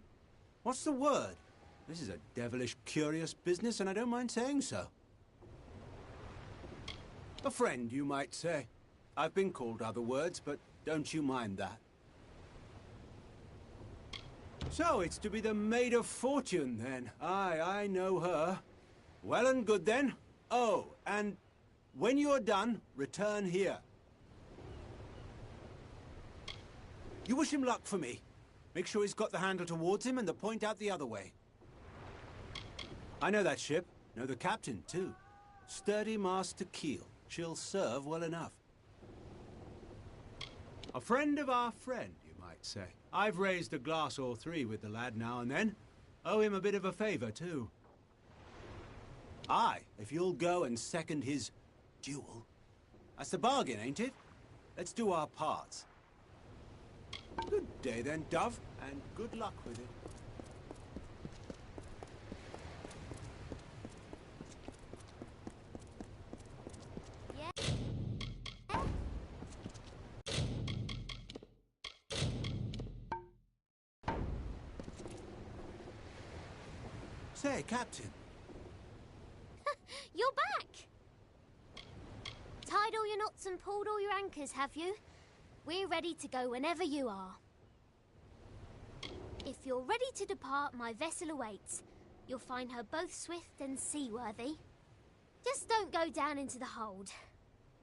What's the word? This is a devilish curious business, and I don't mind saying so. A friend, you might say. I've been called other words, but don't you mind that. So, it's to be the Maid of Fortune, then. Aye, I know her. Well and good, then. Oh, and when you're done, return here. You wish him luck for me. Make sure he's got the handle towards him and the point out the other way. I know that ship. Know the captain, too. Sturdy Master Keel. She'll serve well enough. A friend of our friend, you might say. I've raised a glass or three with the lad now and then. Owe him a bit of a favor, too. Aye, if you'll go and second his duel. That's the bargain, ain't it? Let's do our parts. Good day then, Dove, and good luck with it. Say, Captain. You're back! Tied all your knots and pulled all your anchors, have you? We're ready to go whenever you are. If you're ready to depart, my vessel awaits. You'll find her both swift and seaworthy. Just don't go down into the hold.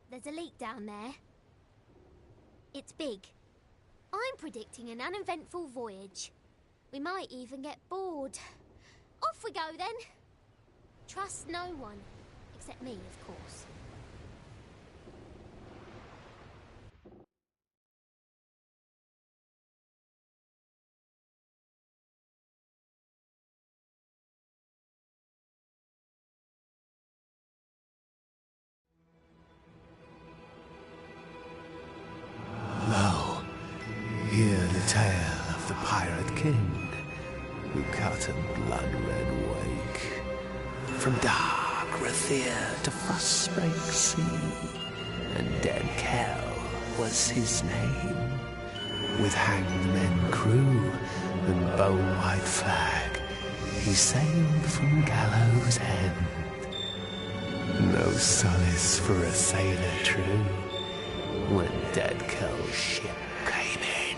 There's a leak down there. It's big. I'm predicting an uneventful voyage. We might even get bored. Off we go, then. Trust no one. Except me, of course. Lo, hear the tale of the Pirate King, who cut a blood-red wake from dark Rathir to frustrate sea, and Dead Kel was his name. With hanged men crew and bone-white flag, he sailed from gallows end. No solace for a sailor true, when Dead Kel's ship came in.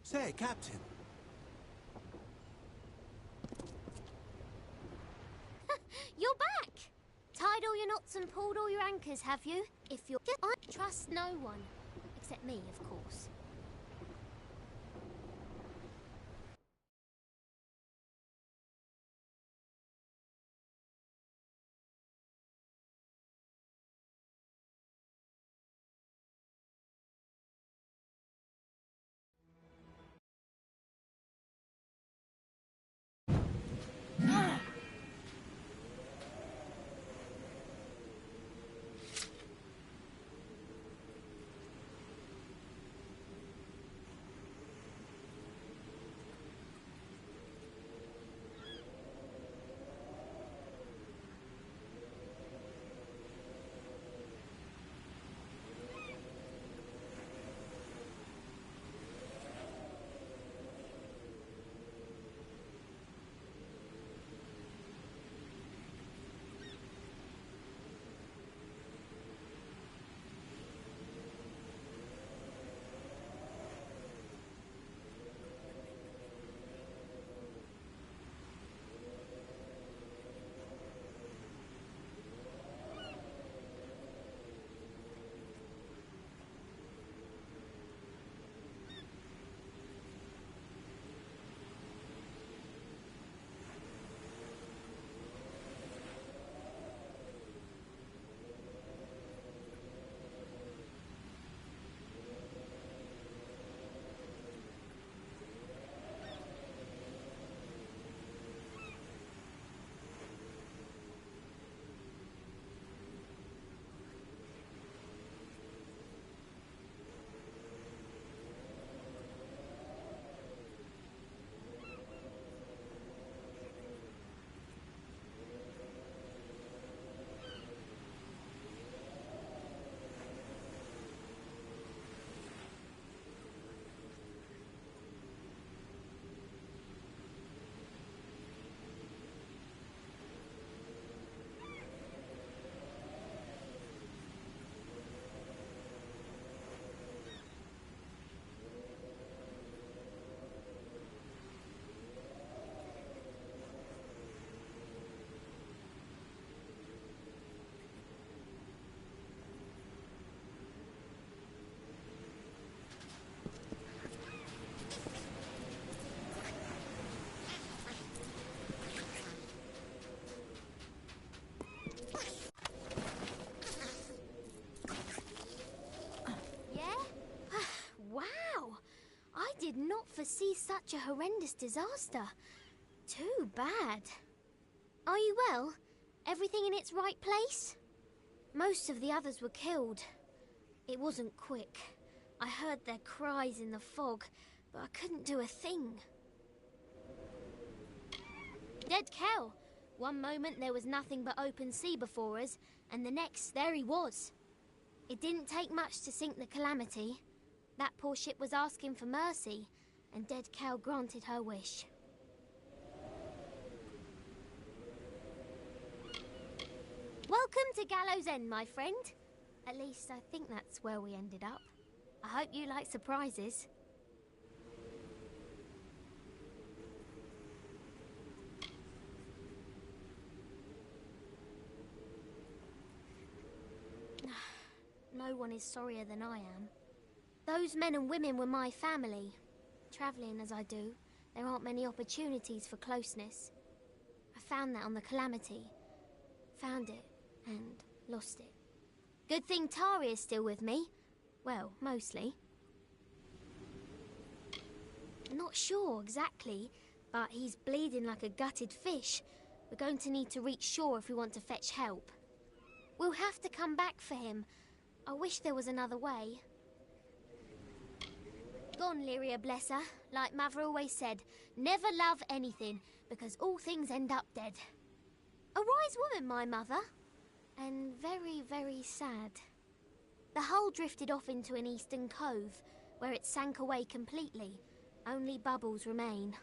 Say, Captain. You're back! Tied all your knots and pulled all your anchors, have you? If you're... I trust no one. Except me, of course. Did not foresee such a horrendous disaster. Too bad. Are you well? Everything in its right place? Most of the others were killed. It wasn't quick. I heard their cries in the fog, but I couldn't do a thing. Dead Kel, One moment there was nothing but open sea before us, and the next there he was. It didn't take much to sink the Calamity. That poor ship was asking for mercy, and Dead Cal granted her wish. Welcome to Gallows End, my friend. At least I think that's where we ended up. I hope you like surprises. No one is sorrier than I am. Those men and women were my family. Travelling as I do, there aren't many opportunities for closeness. I found that on the Calamity. Found it and lost it. Good thing Tari is still with me. Well, mostly. Not sure exactly, but he's bleeding like a gutted fish. We're going to need to reach shore if we want to fetch help. We'll have to come back for him. I wish there was another way. Gone, Lyria, bless her. Like Mother always said, never love anything, because all things end up dead. A wise woman, my mother. And very, very sad. The hull drifted off into an eastern cove, where it sank away completely. Only bubbles remain.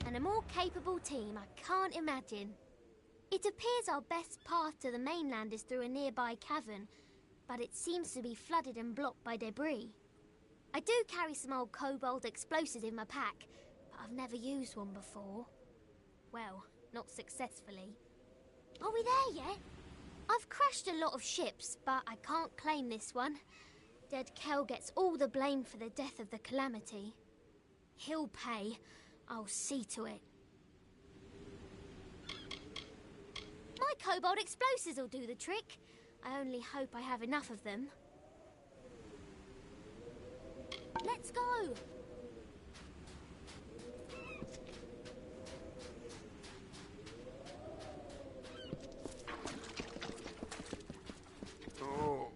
And a more capable team I can't imagine. It appears our best path to the mainland is through a nearby cavern, but it seems to be flooded and blocked by debris. I do carry some old cobalt explosives in my pack, but I've never used one before. Well, not successfully. Are we there yet? I've crashed a lot of ships, but I can't claim this one. Dead Kel gets all the blame for the death of the Calamity. He'll pay. I'll see to it. My cobalt explosives will do the trick. I only hope I have enough of them. Let's go! Oh.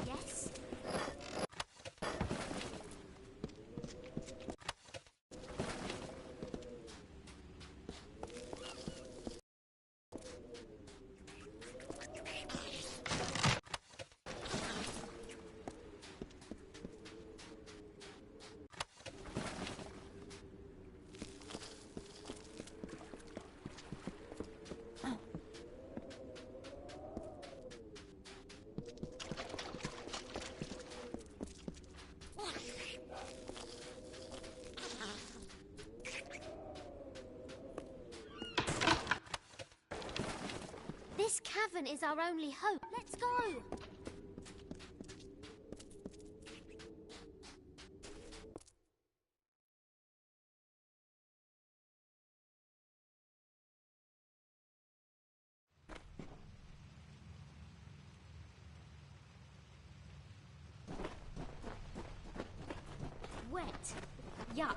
Yes? This cavern is our only hope. Let's go! Wet. Yuck.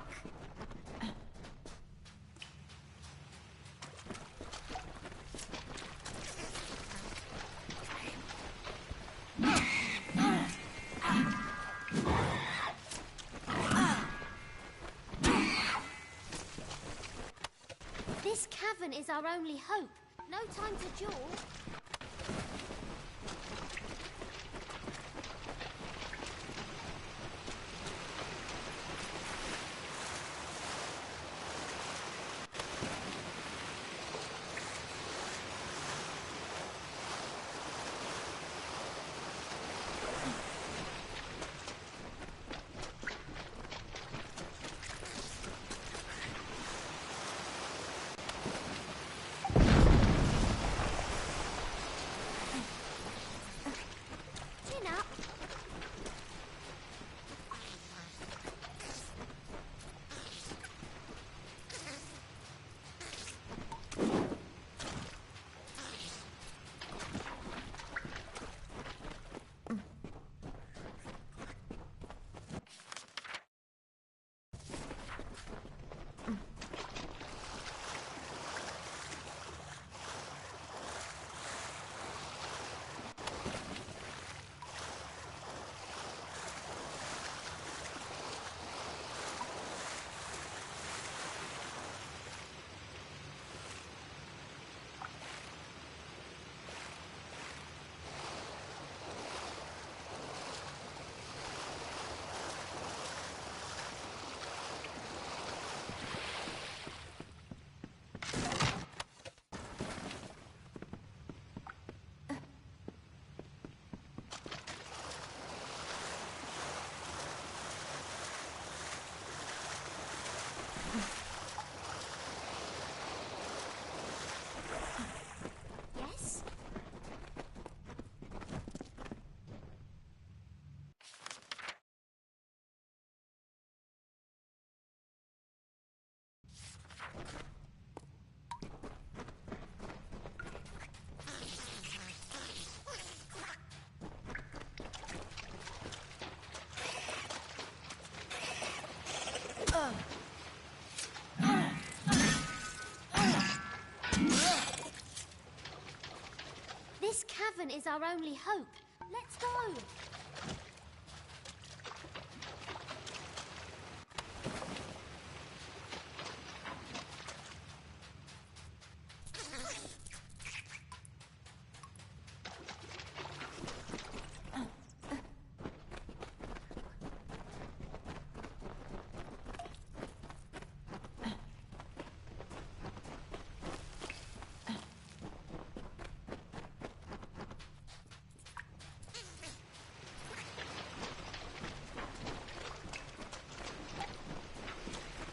This cavern is our only hope. No time to jaw. Wyvern is our only hope. Let's go!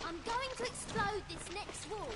I'm going to explode this next wall.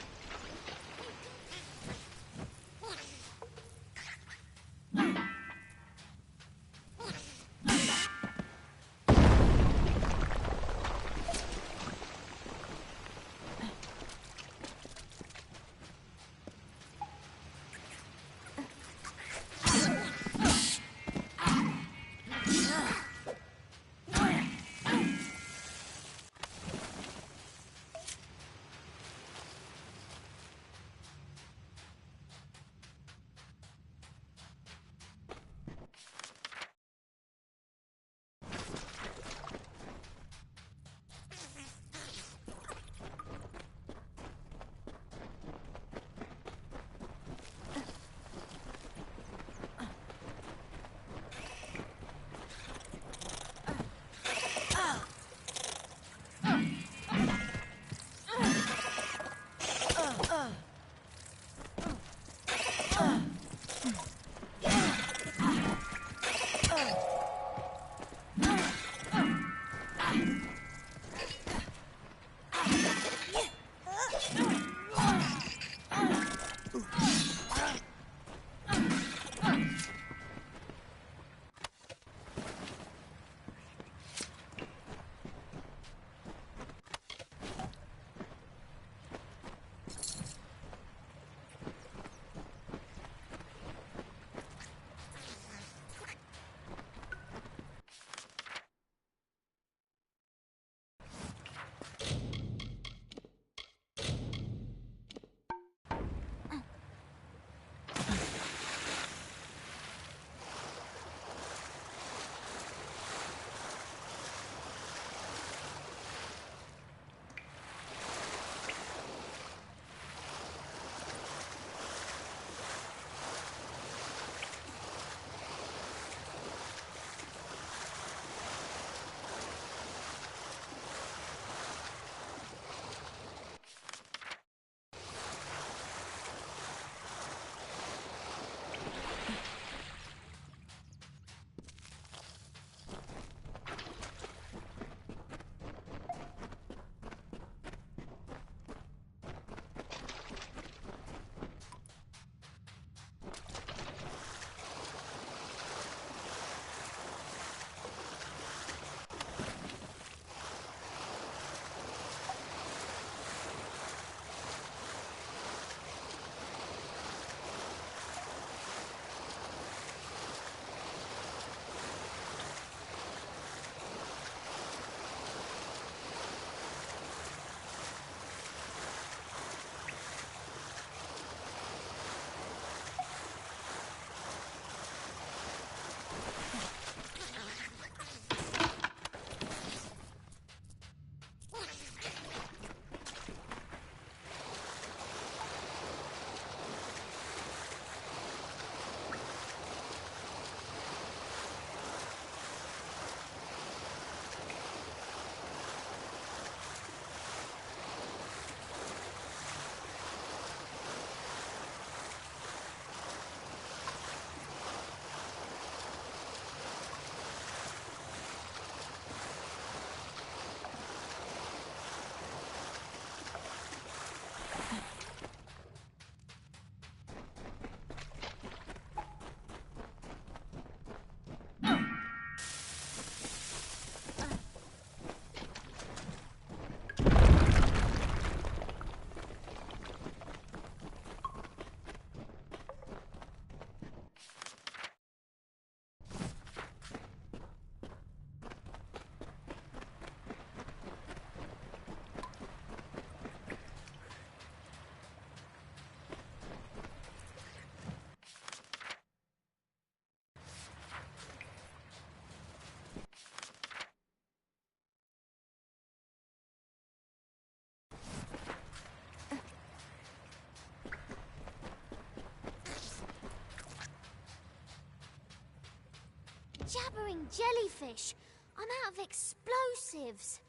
jellyfish. I'm out of explosives.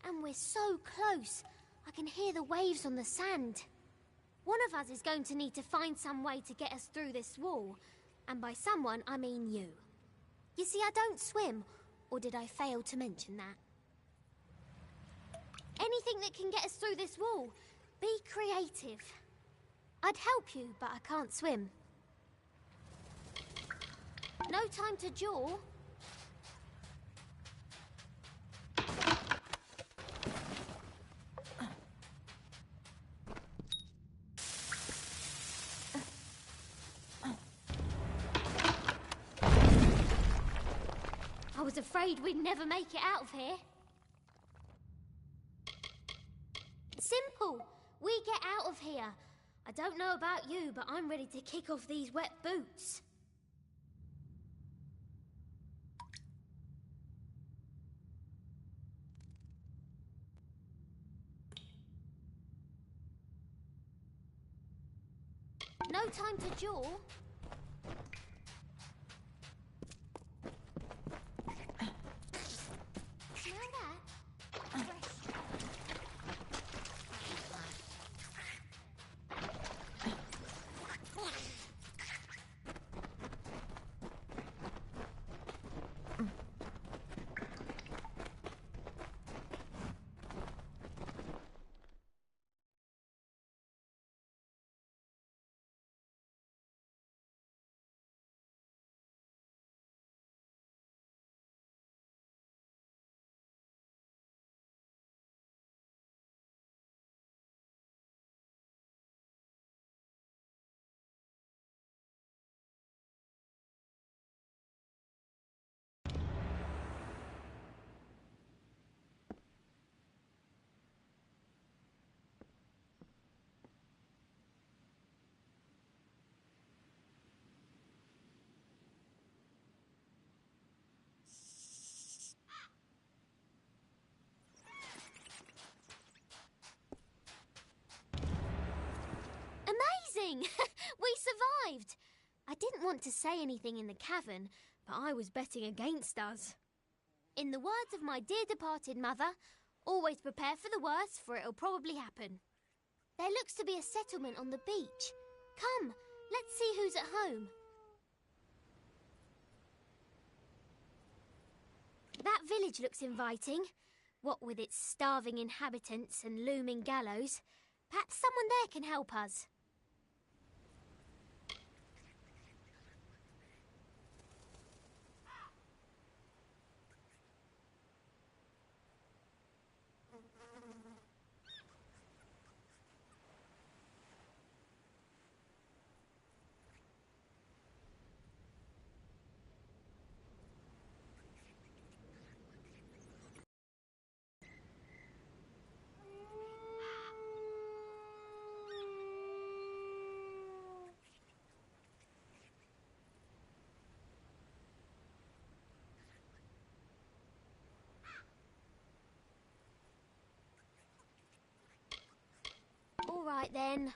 And we're so close, I can hear the waves on the sand. One of us is going to need to find some way to get us through this wall. And by someone, I mean you. You see, I don't swim. Or did I fail to mention that? Anything that can get us through this wall. Be creative. I'd help you, but I can't swim. No time to jaw. I was afraid we'd never make it out of here. Simple. We get out of here. I don't know about you, but I'm ready to kick off these wet boots. No time to jaw. Smell that? Fresh. Amazing! We survived! I didn't want to say anything in the cavern, but I was betting against us. In the words of my dear departed mother, always prepare for the worst, for it'll probably happen. There looks to be a settlement on the beach. Come, let's see who's at home. That village looks inviting. What with its starving inhabitants and looming gallows. Perhaps someone there can help us. All right then.